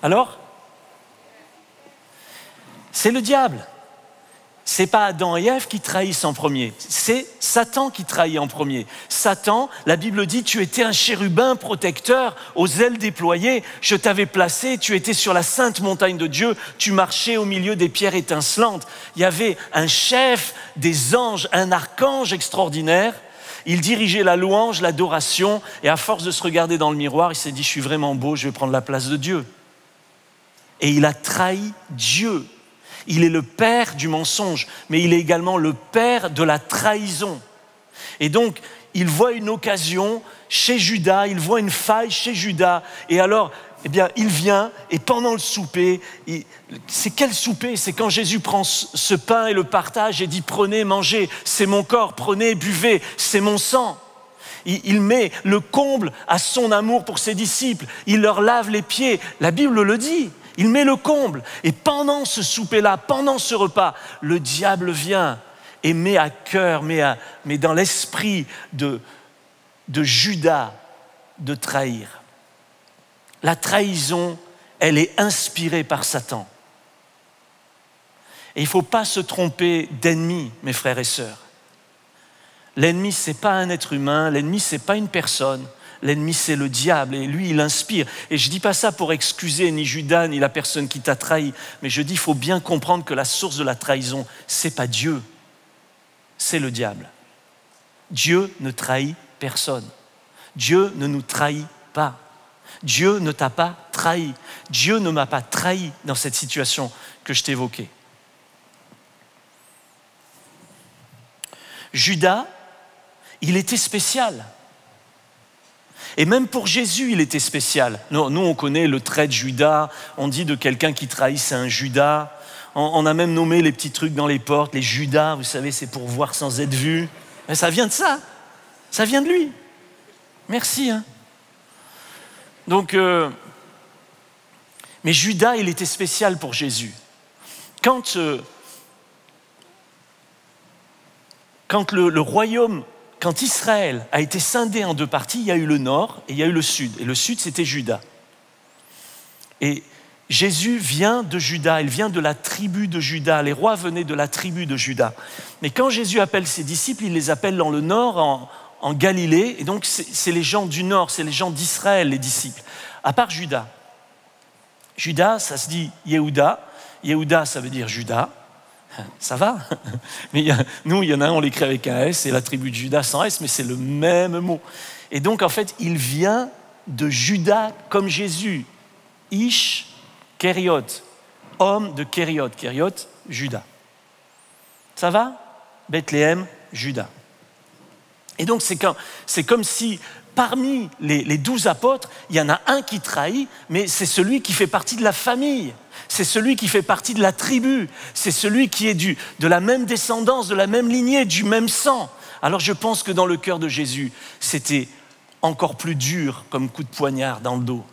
Alors? C'est le diable. Ce n'est pas Adam et Ève qui trahissent en premier, c'est Satan qui trahit en premier. Satan, la Bible dit, tu étais un chérubin protecteur aux ailes déployées, je t'avais placé, tu étais sur la sainte montagne de Dieu, tu marchais au milieu des pierres étincelantes. Il y avait un chef des anges, un archange extraordinaire, il dirigeait la louange, l'adoration, et à force de se regarder dans le miroir, il s'est dit, je suis vraiment beau, je vais prendre la place de Dieu. Et il a trahi Dieu. Il est le père du mensonge, mais il est également le père de la trahison. Et donc, il voit une occasion chez Judas, il voit une faille chez Judas, et alors, il vient, et pendant le souper, c'est quel souper? C'est quand Jésus prend ce pain et le partage et dit « Prenez, mangez, c'est mon corps, prenez, buvez, c'est mon sang ». Il met le comble à son amour pour ses disciples, il leur lave les pieds, la Bible le dit. Il met le comble. Et pendant ce souper-là, pendant ce repas, le diable vient et met à cœur, met dans l'esprit de Judas de trahir. La trahison, elle est inspirée par Satan. Et il ne faut pas se tromper d'ennemi, mes frères et sœurs. L'ennemi, ce n'est pas un être humain, l'ennemi, ce n'est pas une personne. L'ennemi, c'est le diable et lui, il inspire. Et je ne dis pas ça pour excuser ni Judas, ni la personne qui t'a trahi, mais je dis qu'il faut bien comprendre que la source de la trahison, ce n'est pas Dieu, c'est le diable. Dieu ne trahit personne. Dieu ne nous trahit pas. Dieu ne t'a pas trahi. Dieu ne m'a pas trahi dans cette situation que je t'ai évoquée. Judas, il était spécial. Et même pour Jésus, il était spécial. Nous, on connaît le trait de Judas. On dit de quelqu'un qui trahit, c'est un Judas. On a même nommé les petits trucs dans les portes, les Judas, vous savez, c'est pour voir sans être vu. Mais ça vient de ça. Ça vient de lui. Merci. Donc, mais Judas, il était spécial pour Jésus. Quand le royaume, quand Israël a été scindé en deux parties, il y a eu le nord et il y a eu le sud. Et le sud, c'était Juda. Et Jésus vient de Juda, il vient de la tribu de Juda. Les rois venaient de la tribu de Juda. Mais quand Jésus appelle ses disciples, il les appelle dans le nord, en Galilée. Et donc, c'est les gens du nord, c'est les gens d'Israël, les disciples. À part Juda. Juda, ça se dit Yehuda. Yehuda, ça veut dire Juda. Ça va. Mais nous, il y en a un, on l'écrit avec un S, et la tribu de Juda sans S, mais c'est le même mot. Et donc, en fait, il vient de Juda comme Jésus. Ish, Kériot, homme de Kériot. Kériot, Juda. Ça va? Bethléem, Juda. Et donc, c'est comme si parmi les 12 apôtres, il y en a un qui trahit, mais c'est celui qui fait partie de la famille. C'est celui qui fait partie de la tribu. C'est celui qui est de la même descendance, de la même lignée, du même sang. Alors je pense que dans le cœur de Jésus, c'était encore plus dur comme coup de poignard dans le dos.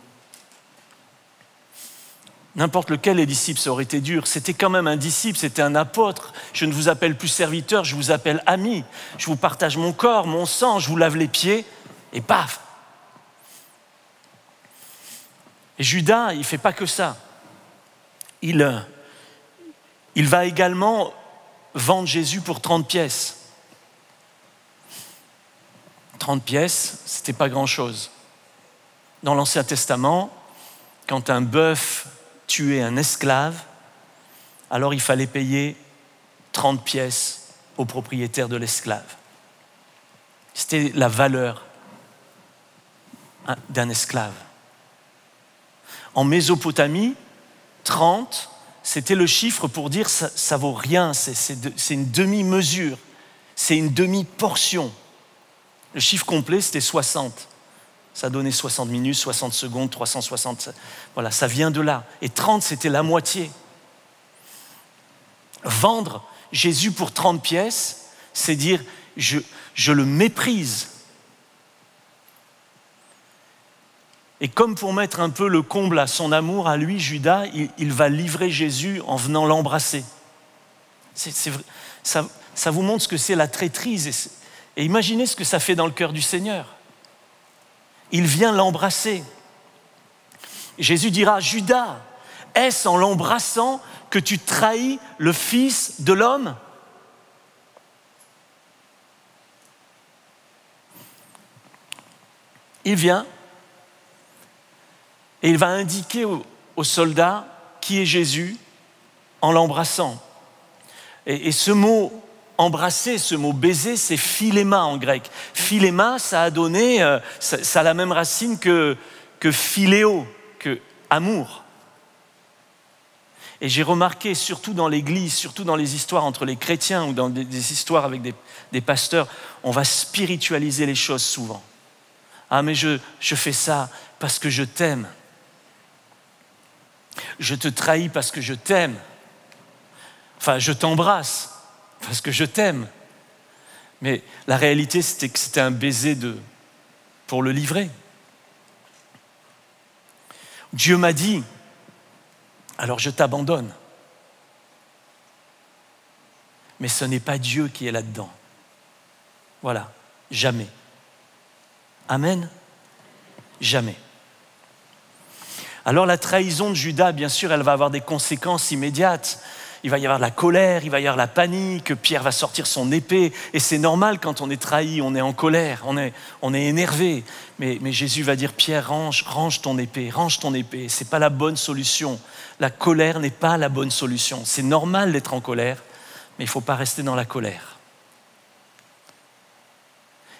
N'importe lequel des disciples, ça aurait été dur. C'était quand même un disciple, c'était un apôtre. Je ne vous appelle plus serviteur, je vous appelle ami. Je vous partage mon corps, mon sang, je vous lave les pieds, et paf. Et Judas, il ne fait pas que ça. Il va également vendre Jésus pour 30 pièces. 30 pièces, ce n'était pas grand-chose. Dans l'Ancien Testament, quand un bœuf tuait un esclave, alors il fallait payer 30 pièces au propriétaire de l'esclave. C'était la valeur d'un esclave. En Mésopotamie, 30, c'était le chiffre pour dire ça vaut rien, c'est une demi-mesure, c'est une demi-portion. Le chiffre complet, c'était 60. Ça donnait 60 minutes, 60 secondes, 360. Voilà, ça vient de là. Et 30, c'était la moitié. Vendre Jésus pour 30 pièces, c'est dire je le méprise. Et comme pour mettre un peu le comble à son amour, à lui, Judas, il va livrer Jésus en venant l'embrasser. Ça vous montre ce que c'est la traîtrise. Et imaginez ce que ça fait dans le cœur du Seigneur. Il vient l'embrasser. Jésus dira, Judas, est-ce en l'embrassant que tu trahis le Fils de l'homme ? Il vient et il va indiquer aux soldats qui est Jésus en l'embrassant. Et ce mot embrasser, ce mot baiser, c'est philéma en grec. Philéma, ça a donné, ça a la même racine que philéo, que amour. Et j'ai remarqué, surtout dans l'Église, surtout dans les histoires entre les chrétiens ou dans des histoires avec des pasteurs, on va spiritualiser les choses souvent. Ah mais je fais ça parce que je t'aime. Je te trahis parce que je t'aime. Enfin, je t'embrasse parce que je t'aime. Mais la réalité, c'était que c'était un baiser pour le livrer. Dieu m'a dit, alors je t'abandonne. Mais ce n'est pas Dieu qui est là-dedans. Voilà, jamais. Amen. Jamais. Alors la trahison de Judas, bien sûr, elle va avoir des conséquences immédiates. Il va y avoir de la colère, il va y avoir la panique, Pierre va sortir son épée. Et c'est normal quand on est trahi, on est en colère, on est énervé. Mais Jésus va dire, Pierre, range ton épée, range ton épée. Ce n'est pas la bonne solution. La colère n'est pas la bonne solution. C'est normal d'être en colère, mais il ne faut pas rester dans la colère.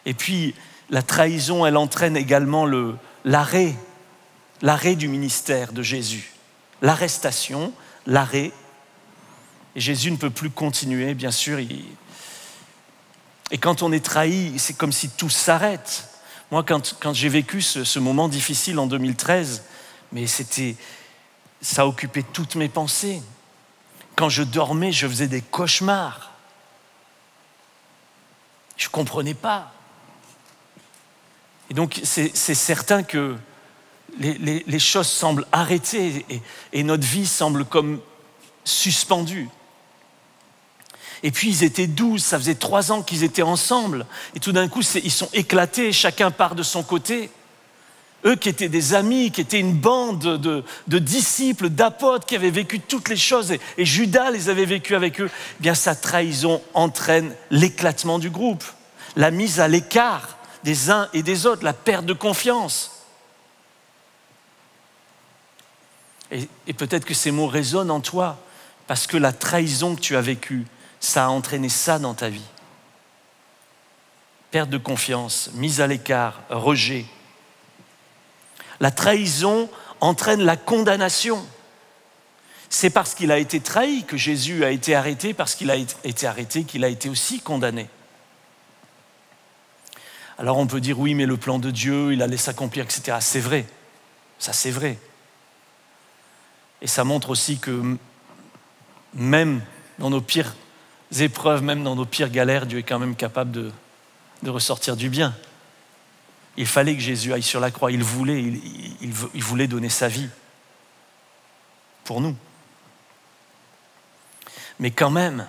Et puis, la trahison, elle entraîne également l'arrêt du ministère de Jésus. L'arrestation, l'arrêt. Et Jésus ne peut plus continuer, bien sûr. Et quand on est trahi, c'est comme si tout s'arrête. Moi, quand j'ai vécu ce moment difficile en 2013, mais ça occupait toutes mes pensées. Quand je dormais, je faisais des cauchemars. Je ne comprenais pas. Et donc, c'est certain que les choses semblent arrêtées et notre vie semble comme suspendue. Et puis, ils étaient 12, ça faisait 3 ans qu'ils étaient ensemble. Et tout d'un coup, ils sont éclatés, chacun part de son côté. Eux qui étaient des amis, qui étaient une bande de disciples, d'apôtres, qui avaient vécu toutes les choses, et Judas les avait vécues avec eux, eh bien sa trahison entraîne l'éclatement du groupe, la mise à l'écart des uns et des autres, la perte de confiance. Et peut-être que ces mots résonnent en toi, parce que la trahison que tu as vécue, ça a entraîné ça dans ta vie. Perte de confiance, mise à l'écart, rejet. La trahison entraîne la condamnation. C'est parce qu'il a été trahi que Jésus a été arrêté, parce qu'il a été arrêté qu'il a été aussi condamné. Alors on peut dire oui, mais le plan de Dieu, il allait s'accomplir, etc. C'est vrai, ça c'est vrai. Et ça montre aussi que même dans nos pires épreuves, même dans nos pires galères, Dieu est quand même capable de ressortir du bien. Il fallait que Jésus aille sur la croix, il voulait donner sa vie pour nous. Mais quand même,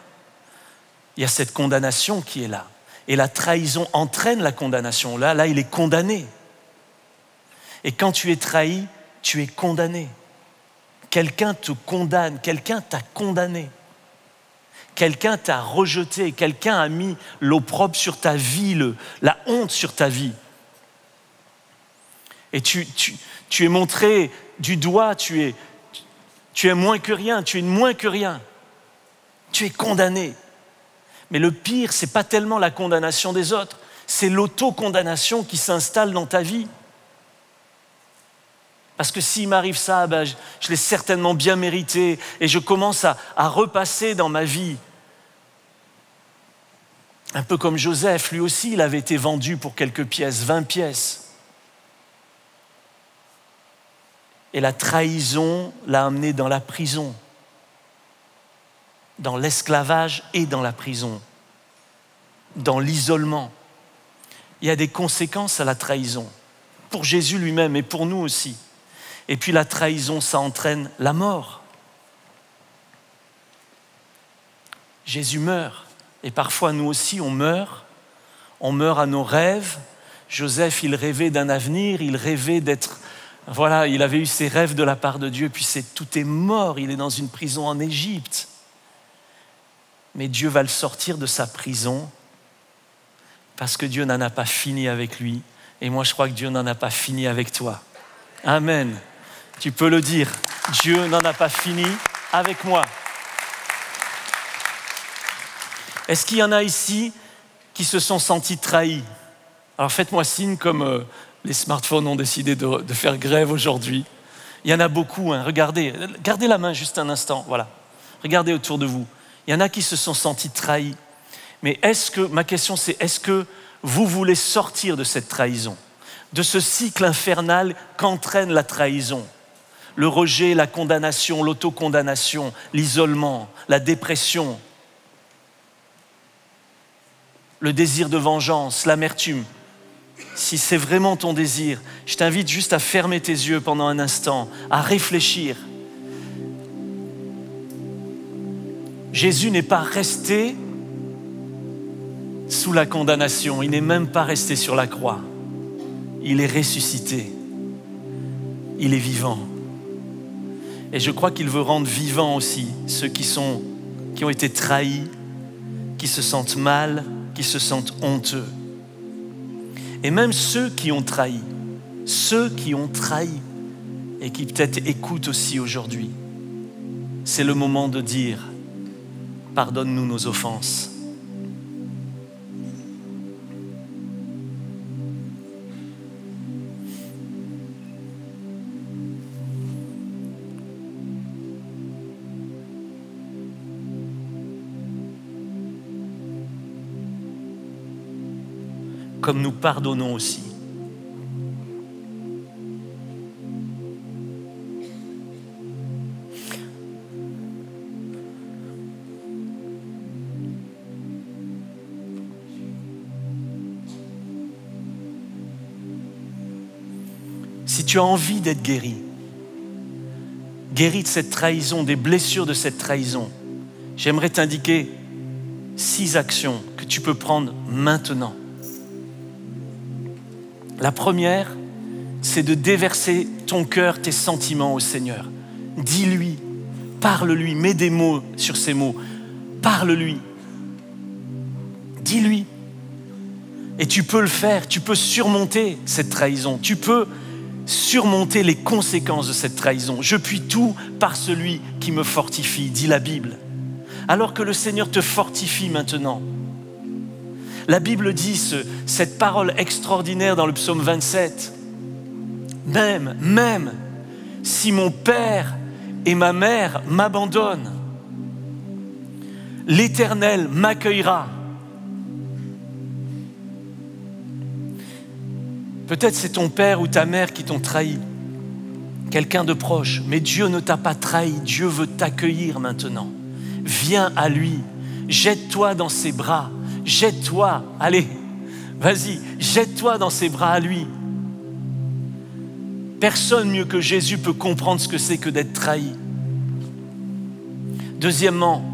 il y a cette condamnation qui est là. Et la trahison entraîne la condamnation. Là, il est condamné. Et quand tu es trahi, tu es condamné. Quelqu'un te condamne, quelqu'un t'a condamné. Quelqu'un t'a rejeté, quelqu'un a mis l'opprobre sur ta vie, la honte sur ta vie. Et tu es montré du doigt, tu es moins que rien, tu es moins que rien. Tu es condamné. Mais le pire, ce n'est pas tellement la condamnation des autres, c'est l'autocondamnation qui s'installe dans ta vie. Parce que s'il m'arrive ça, je l'ai certainement bien mérité et je commence à repasser dans ma vie. Un peu comme Joseph, lui aussi, il avait été vendu pour quelques pièces, 20 pièces. Et la trahison l'a amené dans la prison, dans l'esclavage et dans la prison, dans l'isolement. Il y a des conséquences à la trahison, pour Jésus lui-même et pour nous aussi. Et puis la trahison, ça entraîne la mort. Jésus meurt. Et parfois, nous aussi, on meurt à nos rêves. Joseph, il rêvait d'un avenir, il rêvait d'être... Voilà, il avait eu ses rêves de la part de Dieu, puis tout est mort, il est dans une prison en Égypte. Mais Dieu va le sortir de sa prison parce que Dieu n'en a pas fini avec lui. Et moi, je crois que Dieu n'en a pas fini avec toi. Amen. Tu peux le dire. Dieu n'en a pas fini avec moi. Est-ce qu'il y en a ici qui se sont sentis trahis? Alors faites-moi signe comme les smartphones ont décidé de faire grève aujourd'hui. Il y en a beaucoup, hein. Regardez, gardez la main juste un instant, voilà. Regardez autour de vous. Il y en a qui se sont sentis trahis. Mais ma question c'est, est-ce que vous voulez sortir de cette trahison, de ce cycle infernal qu'entraîne la trahison? Le rejet, la condamnation, l'autocondamnation, l'isolement, la dépression, le désir de vengeance, l'amertume. Si c'est vraiment ton désir, je t'invite juste à fermer tes yeux pendant un instant, à réfléchir. Jésus n'est pas resté sous la condamnation, il n'est même pas resté sur la croix. Il est ressuscité, il est vivant. Et je crois qu'il veut rendre vivants aussi ceux qui ont été trahis, qui se sentent mal, qui se sentent honteux. Et même ceux qui ont trahi et qui peut-être écoutent aussi aujourd'hui, c'est le moment de dire « Pardonne-nous nos offenses ». Comme nous pardonnons aussi. Si tu as envie d'être guéri de cette trahison, des blessures de cette trahison, j'aimerais t'indiquer 6 actions que tu peux prendre maintenant. La première, c'est de déverser ton cœur, tes sentiments au Seigneur. Dis-lui, parle-lui, mets des mots sur ces mots. Parle-lui. Dis-lui. Et tu peux le faire, tu peux surmonter cette trahison. Tu peux surmonter les conséquences de cette trahison. Je puis tout par celui qui me fortifie, dit la Bible. Alors que le Seigneur te fortifie maintenant. La Bible dit cette parole extraordinaire dans le psaume 27. Même si mon père et ma mère m'abandonnent, l'Éternel m'accueillera. Peut-être c'est ton père ou ta mère qui t'ont trahi, quelqu'un de proche, mais Dieu ne t'a pas trahi, Dieu veut t'accueillir maintenant. Viens à lui, jette-toi dans ses bras. Jette-toi, allez, vas-y, jette-toi dans ses bras à lui. Personne mieux que Jésus peut comprendre ce que c'est que d'être trahi. Deuxièmement,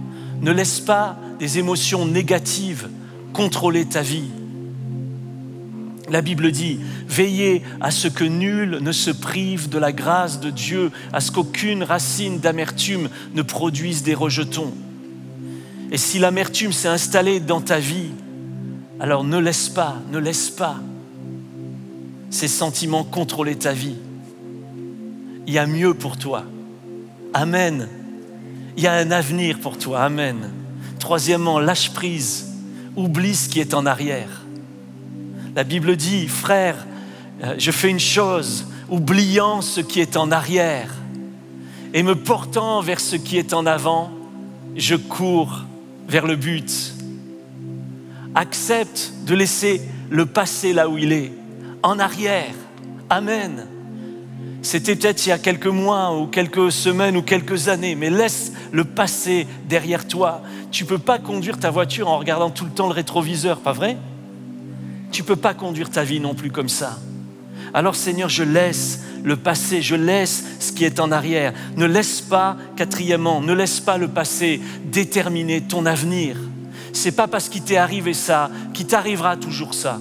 ne laisse pas des émotions négatives contrôler ta vie. La Bible dit, veillez à ce que nul ne se prive de la grâce de Dieu, à ce qu'aucune racine d'amertume ne produise des rejetons. Et si l'amertume s'est installée dans ta vie, alors ne laisse pas ces sentiments contrôler ta vie. Il y a mieux pour toi. Amen. Il y a un avenir pour toi. Amen. Troisièmement, lâche prise. Oublie ce qui est en arrière. La Bible dit, frère, je fais une chose, oubliant ce qui est en arrière et me portant vers ce qui est en avant, je cours vers le but. Accepte de laisser le passé là où il est, en arrière. Amen. C'était peut-être il y a quelques mois ou quelques semaines ou quelques années, mais laisse le passé derrière toi. Tu ne peux pas conduire ta voiture en regardant tout le temps le rétroviseur, pas vrai? Tu ne peux pas conduire ta vie non plus comme ça. Alors Seigneur, je laisse le passé, je laisse ce qui est en arrière. Ne laisse pas, quatrièmement, ne laisse pas le passé déterminer ton avenir. Ce n'est pas parce qu'il t'est arrivé ça qu'il t'arrivera toujours ça.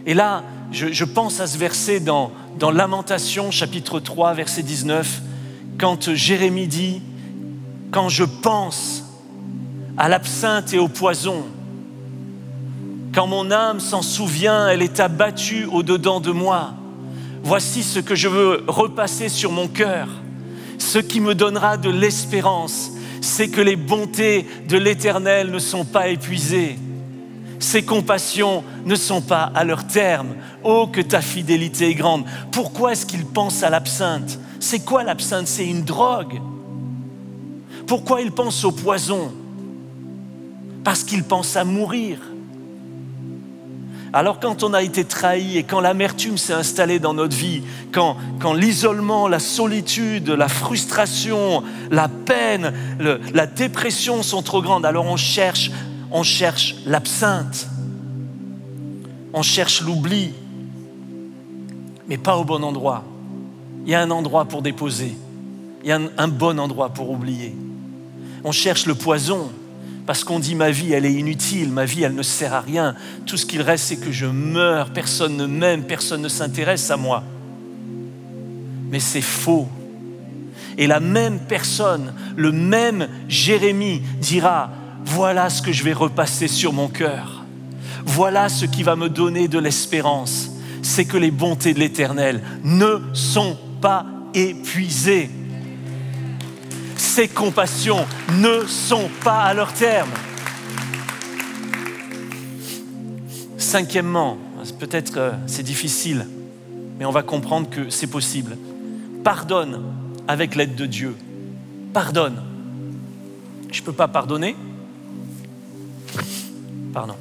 Et là, je pense à ce verset dans Lamentations, chapitre 3, verset 19, quand Jérémie dit « Quand je pense à l'absinthe et au poison, quand mon âme s'en souvient, elle est abattue au-dedans de moi. Voici ce que je veux repasser sur mon cœur. Ce qui me donnera de l'espérance, c'est que les bontés de l'Éternel ne sont pas épuisées. Ses compassions ne sont pas à leur terme. Oh, que ta fidélité est grande. » Pourquoi est-ce qu'il pense à l'absinthe? C'est quoi l'absinthe? C'est une drogue. Pourquoi il pense au poison? Parce qu'il pense à mourir. Alors quand on a été trahi et quand l'amertume s'est installée dans notre vie, quand l'isolement, la solitude, la frustration, la peine, la dépression sont trop grandes, alors on cherche l'absinthe, on cherche l'oubli, mais pas au bon endroit. Il y a un endroit pour déposer, il y a un bon endroit pour oublier. On cherche le poison parce qu'on dit ma vie, elle est inutile, ma vie, elle ne sert à rien. Tout ce qu'il reste, c'est que je meurs, personne ne m'aime, personne ne s'intéresse à moi. Mais c'est faux. Et la même personne, le même Jérémie dira, voilà ce que je vais repasser sur mon cœur. Voilà ce qui va me donner de l'espérance. C'est que les bontés de l'Éternel ne sont pas épuisées. Ses compassions ne sont pas à leur terme. Cinquièmement, peut-être c'est difficile, mais on va comprendre que c'est possible. Pardonne avec l'aide de Dieu. Pardonne. Je ne peux pas pardonner. Pardon.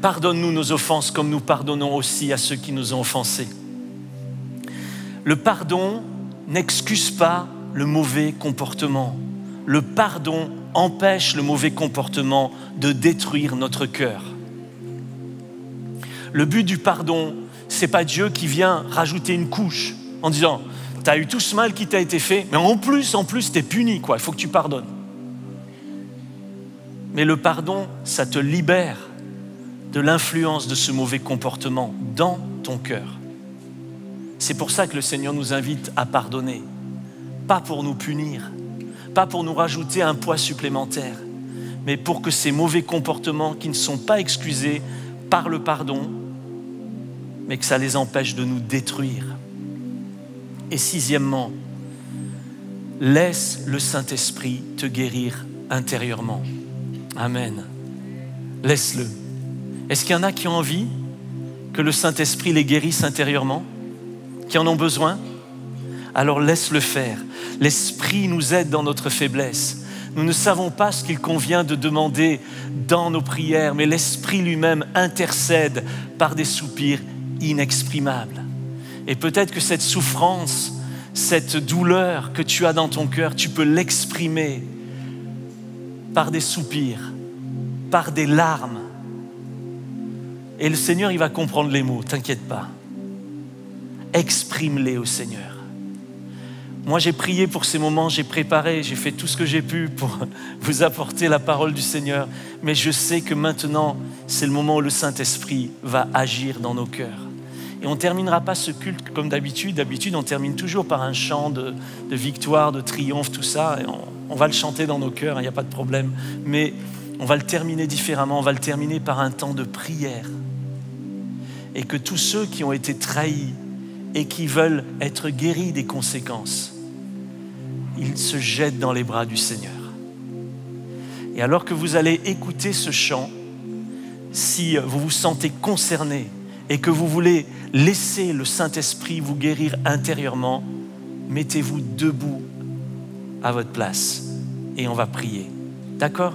Pardonne-nous nos offenses comme nous pardonnons aussi à ceux qui nous ont offensés. Le pardon n'excuse pas le mauvais comportement. Le pardon empêche le mauvais comportement de détruire notre cœur. Le but du pardon, c'est pas Dieu qui vient rajouter une couche en disant « tu as eu tout ce mal qui t'a été fait, mais en plus, tu es puni, quoi. Il faut que tu pardonnes. » Mais le pardon, ça te libère de l'influence de ce mauvais comportement dans ton cœur. C'est pour ça que le Seigneur nous invite à pardonner, pas pour nous punir, pas pour nous rajouter un poids supplémentaire, mais pour que ces mauvais comportements qui ne sont pas excusés par le pardon, mais que ça les empêche de nous détruire. Et sixièmement, laisse le Saint-Esprit te guérir intérieurement. Amen. Laisse-le. Est-ce qu'il y en a qui ont envie que le Saint-Esprit les guérisse intérieurement? Qui en ont besoin? Alors laisse-le faire. L'Esprit nous aide dans notre faiblesse. Nous ne savons pas ce qu'il convient de demander dans nos prières, mais l'Esprit lui-même intercède par des soupirs inexprimables. Et peut-être que cette souffrance, cette douleur que tu as dans ton cœur, tu peux l'exprimer par des soupirs, par des larmes. Et le Seigneur, il va comprendre les mots, t'inquiète pas. Exprime-les au Seigneur. Moi, j'ai prié pour ces moments, j'ai préparé, j'ai fait tout ce que j'ai pu pour vous apporter la parole du Seigneur. Mais je sais que maintenant, c'est le moment où le Saint-Esprit va agir dans nos cœurs. Et on ne terminera pas ce culte comme d'habitude. D'habitude, on termine toujours par un chant de victoire, de triomphe, tout ça. Et on va le chanter dans nos cœurs, il n'y a pas de problème. Mais on va le terminer différemment. On va le terminer par un temps de prière. Et que tous ceux qui ont été trahis et qui veulent être guéris des conséquences, ils se jettent dans les bras du Seigneur. Et alors que vous allez écouter ce chant, si vous vous sentez concerné et que vous voulez laisser le Saint-Esprit vous guérir intérieurement, mettez-vous debout à votre place et on va prier. D'accord?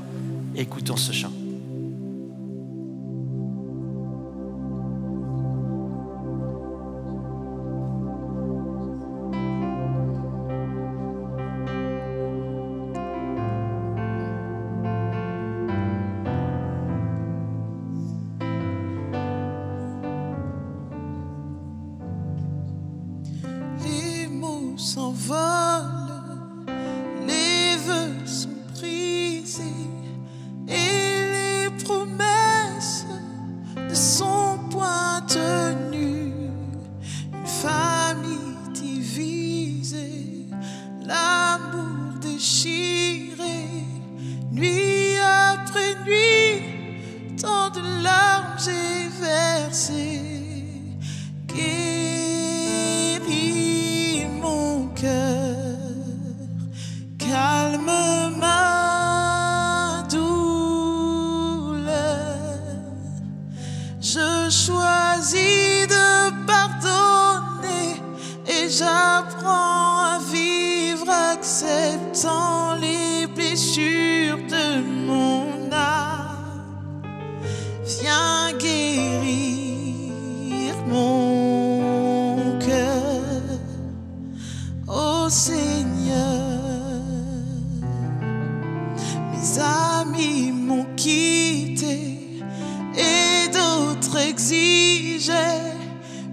Écoutons ce chant.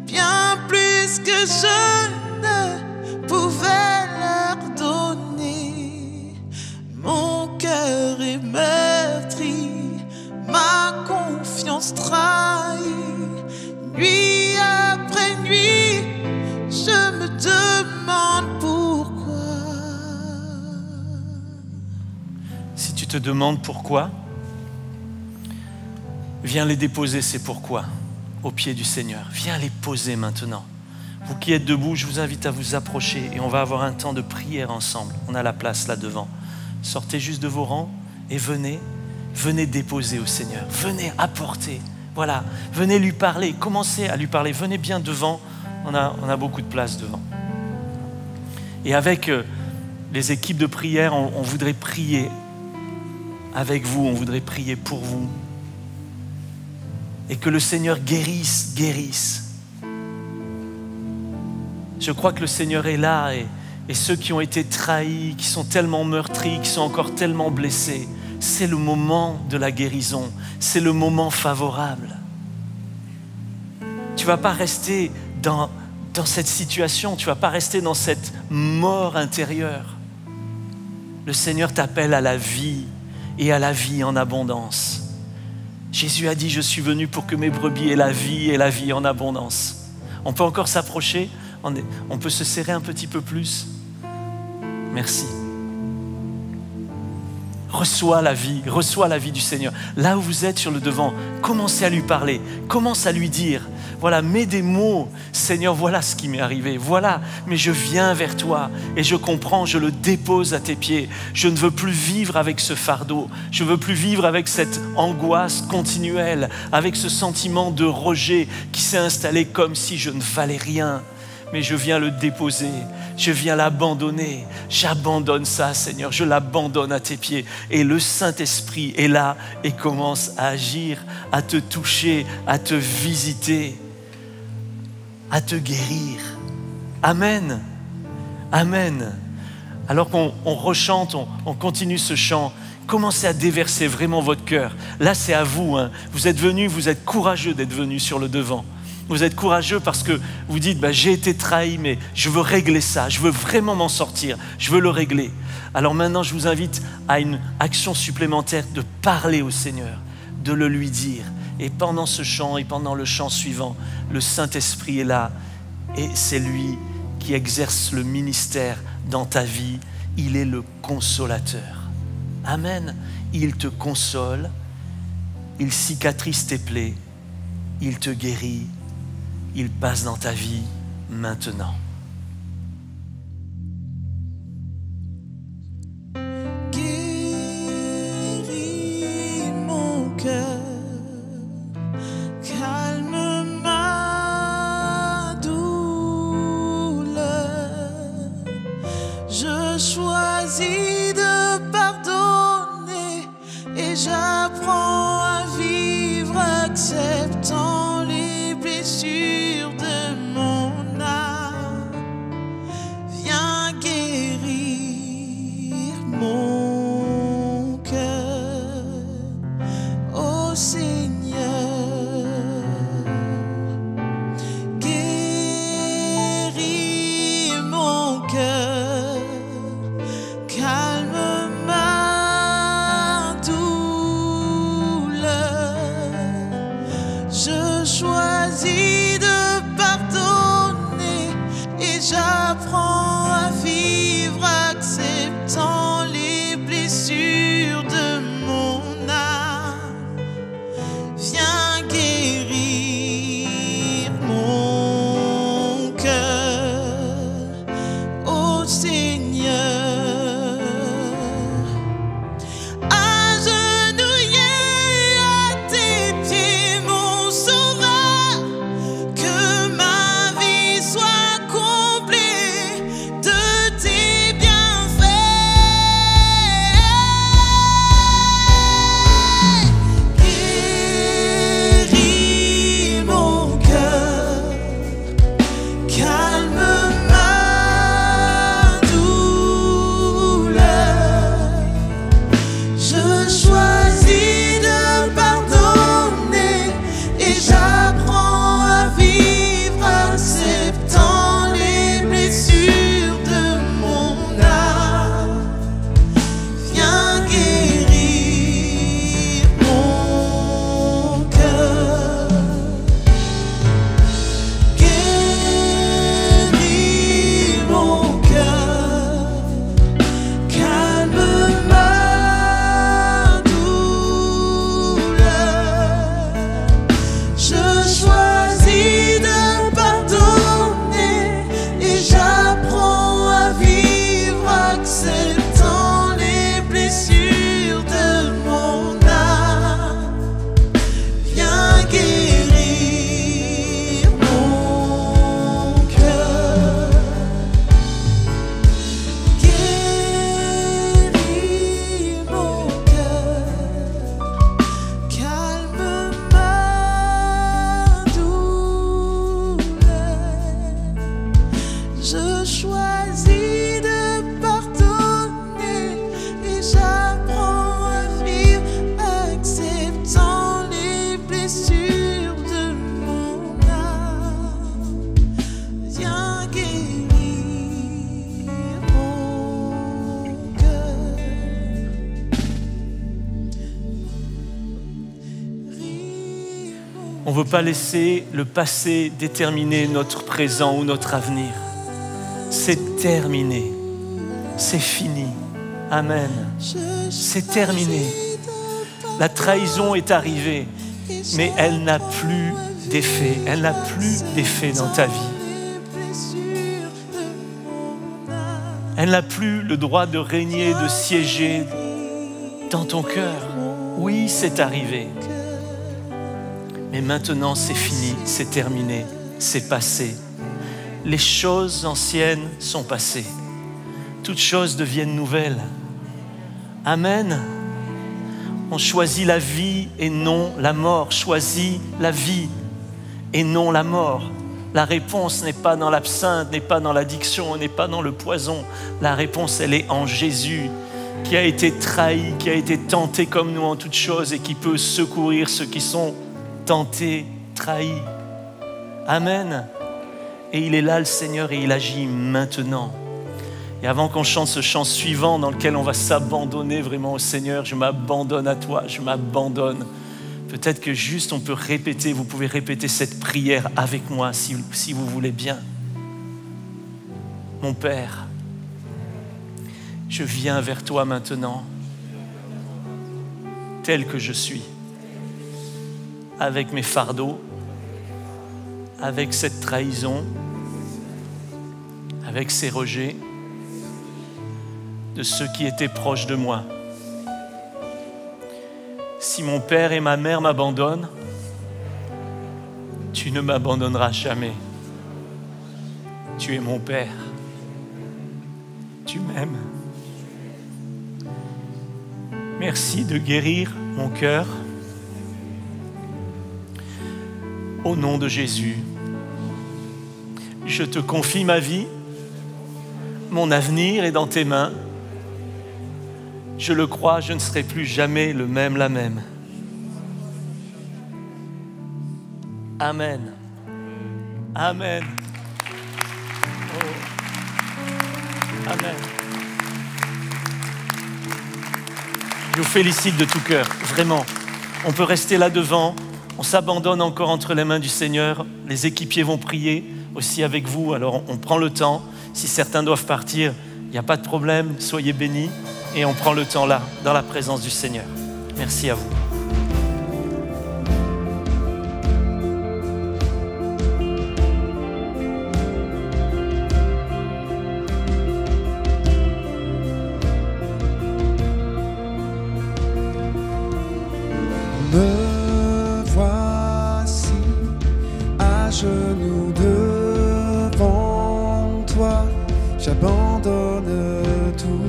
Bien plus que je ne pouvais leur donner. je me demande pourquoi. Si tu te demandes pourquoi, viens les déposer, ces pourquoi, aux pieds du Seigneur. Viens les poser maintenant. Vous qui êtes debout, je vous invite à vous approcher et on va avoir un temps de prière ensemble. On a la place là devant. Sortez juste de vos rangs et venez déposer au Seigneur. Venez apporter. Voilà, venez lui parler. Commencez à lui parler. Venez bien devant. On a beaucoup de place devant. Et avec les équipes de prière, on voudrait prier avec vous. On voudrait prier pour vous. Et que le Seigneur guérisse. Je crois que le Seigneur est là et ceux qui ont été trahis, qui sont tellement meurtris, qui sont encore tellement blessés, c'est le moment de la guérison, c'est le moment favorable. Tu ne vas pas rester dans cette situation, tu ne vas pas rester dans cette mort intérieure. Le Seigneur t'appelle à la vie et à la vie en abondance. Jésus a dit, je suis venu pour que mes brebis aient la vie et la vie en abondance. On peut encore s'approcher, on peut se serrer un petit peu plus. Merci. Reçois la vie du Seigneur. Là où vous êtes sur le devant, commencez à lui parler, commence à lui dire, voilà, mets des mots, Seigneur, voilà ce qui m'est arrivé, voilà, mais je viens vers toi et je comprends, je le dépose à tes pieds. Je ne veux plus vivre avec ce fardeau, je ne veux plus vivre avec cette angoisse continuelle, avec ce sentiment de rejet qui s'est installé comme si je ne valais rien. Mais je viens le déposer, je viens l'abandonner. J'abandonne ça, Seigneur, je l'abandonne à tes pieds. Et le Saint-Esprit est là et commence à agir, à te toucher, à te visiter, à te guérir. Amen. Amen. Alors qu'on rechante, on continue ce chant, commencez à déverser vraiment votre cœur. Là, c'est à vous. Vous êtes venus, vous êtes courageux d'être venus sur le devant. Vous êtes courageux parce que vous dites, j'ai été trahi, mais je veux régler ça, je veux vraiment m'en sortir, je veux le régler. Alors maintenant, je vous invite à une action supplémentaire de parler au Seigneur, de le lui dire. Et pendant ce chant et pendant le chant suivant, le Saint-Esprit est là et c'est lui qui exerce le ministère dans ta vie. Il est le consolateur. Amen. Il te console, il cicatrise tes plaies, il te guérit. Il passe dans ta vie maintenant. Guéris mon cœur, calme ma douleur. Je choisis de pardonner et j'apprends à vivre acceptant les blessures. choisis de pardonner et j'apprends à vivre acceptant les blessures de mon âme. Viens guérir mon cœur. On ne veut pas laisser le passé déterminer notre présent ou notre avenir. C'est terminé. C'est fini. Amen. C'est terminé. La trahison est arrivée, mais elle n'a plus d'effet. Elle n'a plus d'effet dans ta vie. Elle n'a plus le droit de régner, de siéger dans ton cœur. Oui, c'est arrivé. Mais maintenant, c'est fini, c'est terminé, c'est passé. Les choses anciennes sont passées. Toutes choses deviennent nouvelles. Amen. On choisit la vie et non la mort. Choisis la vie et non la mort. La réponse n'est pas dans l'absinthe, n'est pas dans l'addiction, n'est pas dans le poison. La réponse, elle est en Jésus, qui a été trahi, qui a été tenté comme nous en toutes choses et qui peut secourir ceux qui sont tenté, trahi. Amen. Et il est là, le Seigneur, et il agit maintenant. Et avant qu'on chante ce chant suivant dans lequel on va s'abandonner vraiment au Seigneur, je m'abandonne à toi, je m'abandonne. Peut-être que juste on peut répéter, vous pouvez répéter cette prière avec moi si vous voulez bien. Mon Père, je viens vers toi maintenant, tel que je suis. Avec mes fardeaux, avec cette trahison, avec ces rejets de ceux qui étaient proches de moi. Si mon père et ma mère m'abandonnent, tu ne m'abandonneras jamais. Tu es mon Père. Tu m'aimes. Merci de guérir mon cœur. Au nom de Jésus, je te confie ma vie, mon avenir est dans tes mains. Je le crois, je ne serai plus jamais le même, la même. Amen. Amen. Oh. Amen. Je vous félicite de tout cœur, vraiment. On peut rester là devant. On s'abandonne encore entre les mains du Seigneur. Les équipiers vont prier aussi avec vous. Alors on prend le temps. Si certains doivent partir, il n'y a pas de problème. Soyez bénis. Et on prend le temps là, dans la présence du Seigneur. Merci à vous. Me voici à genoux devant toi, j'abandonne tout,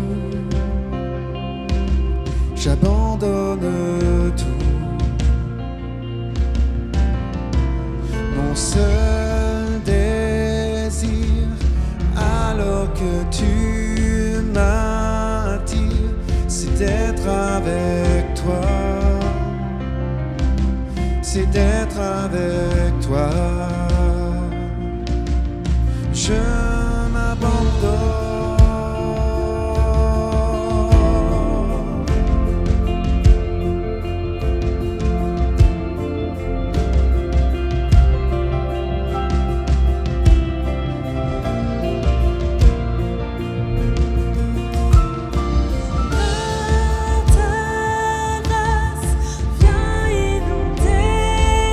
j'abandonne tout. Mon seul désir, alors que tu m'attires, c'est d'être avec toi. C'est d'être avec toi. Je m'abandonne. Ta grâce vient inonder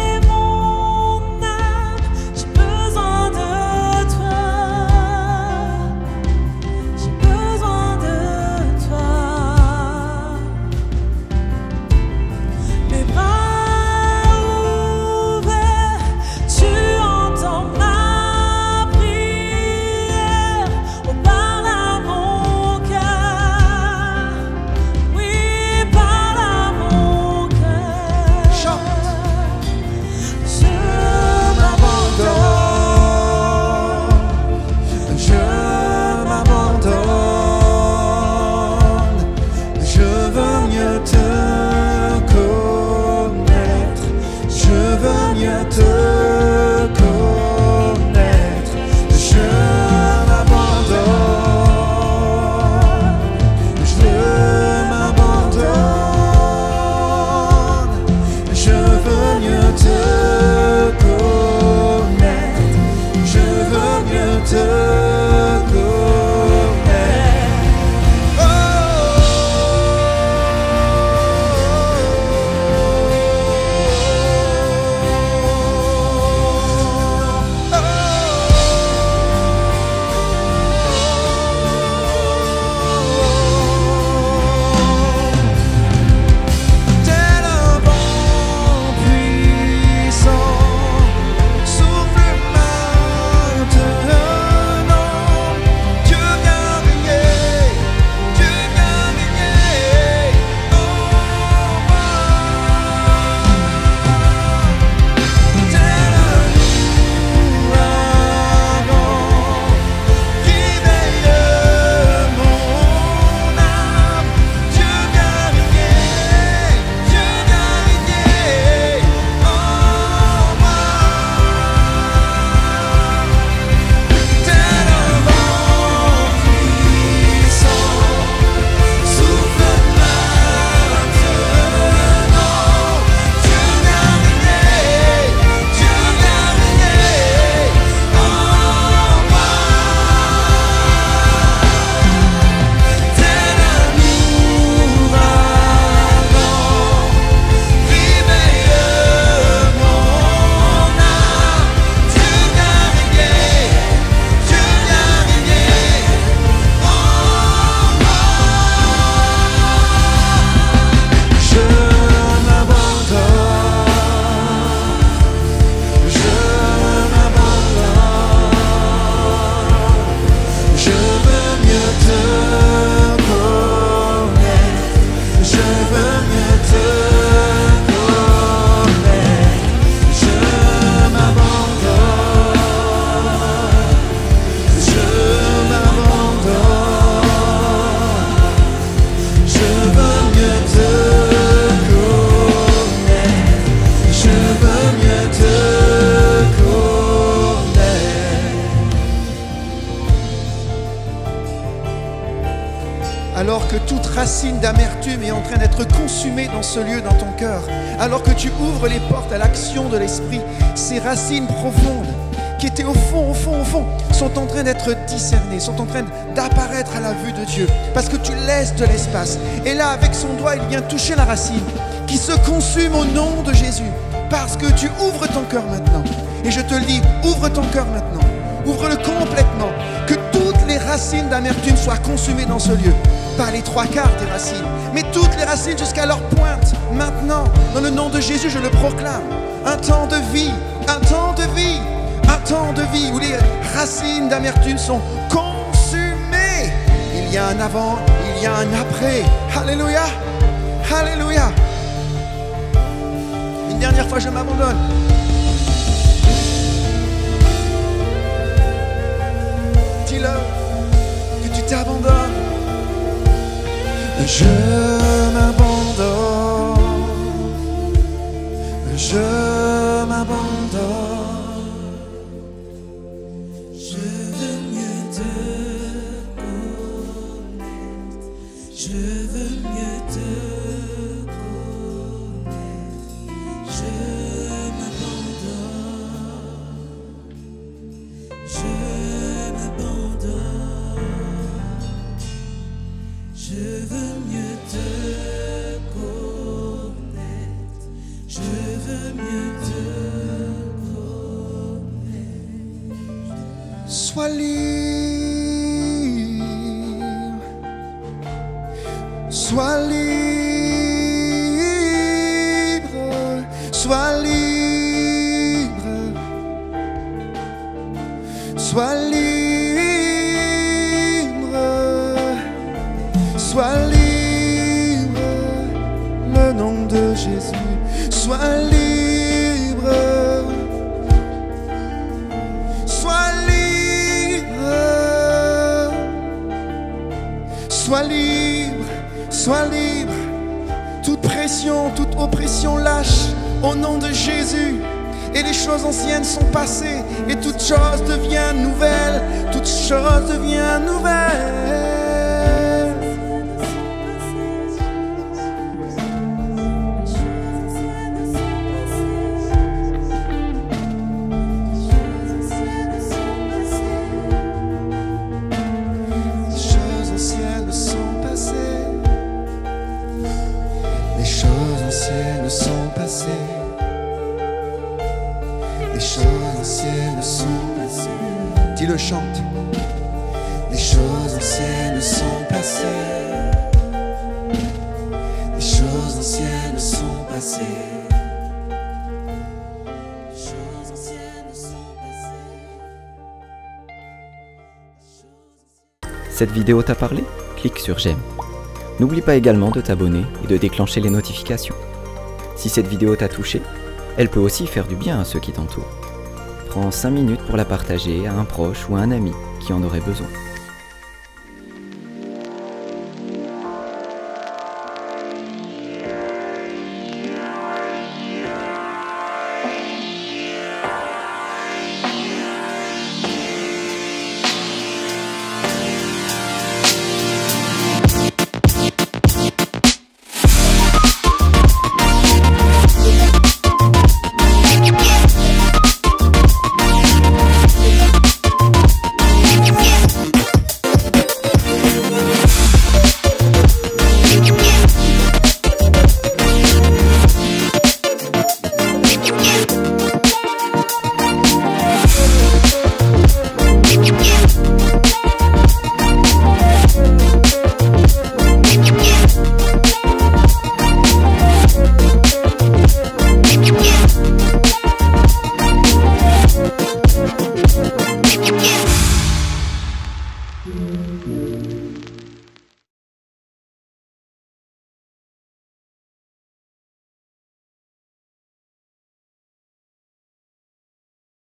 Je veux mieux te connaître. Je veux mieux te connaître. Je m'abandonne. Je m'abandonne. Je veux mieux te connaître. Je veux mieux te connaître. Alors que toute racine d'amertume est en train d'être consumée dans ce lieu, dans ton cœur, alors que tu ouvres les portes à l'action de l'Esprit, ces racines profondes qui étaient au fond, sont en train d'être discernées, sont en train d'apparaître à la vue de Dieu, parce que tu laisses de l'espace. Et là, avec son doigt, il vient toucher la racine qui se consume au nom de Jésus, parce que tu ouvres ton cœur maintenant. Et je te le dis, ouvre ton cœur maintenant, ouvre-le complètement, que toutes les racines d'amertume soient consumées dans ce lieu. Pas les 3/4 des racines, mais toutes les racines jusqu'à leur pointe. Maintenant, dans le nom de Jésus, je le proclame. Un temps de vie, un temps de vie, un temps de vie où les racines d'amertume sont consumées. Il y a un avant, il y a un après. Alléluia, alléluia. Une dernière fois, je m'abandonne. Dis-le, que tu t'abandonnes. Je m'abandonne, je m'abandonne. Je veux mieux te connaître. Je veux mieux te connaître. Je m'abandonne. Je m'abandonne. Je veux mieux te connaître. Je veux mieux te connaître. Sois libre, sois libre, sois libre, sois libre, sois libre, le nom de Jésus, sois libre, sois libre, sois libre, sois libre. Toute pression, toute oppression lâche au nom de Jésus. Et les choses anciennes sont passées et toutes choses deviennent nouvelles, toutes choses deviennent nouvelles. Les choses anciennes sont passées. Les choses anciennes sont passées. Dis-le, chante. Les choses anciennes sont passées. Les choses anciennes sont passées. Les choses anciennes sont passées. Cette vidéo t'a parlé? Clique sur j'aime. N'oublie pas également de t'abonner et de déclencher les notifications. Si cette vidéo t'a touché, elle peut aussi faire du bien à ceux qui t'entourent. Prends 5 minutes pour la partager à un proche ou à un ami qui en aurait besoin.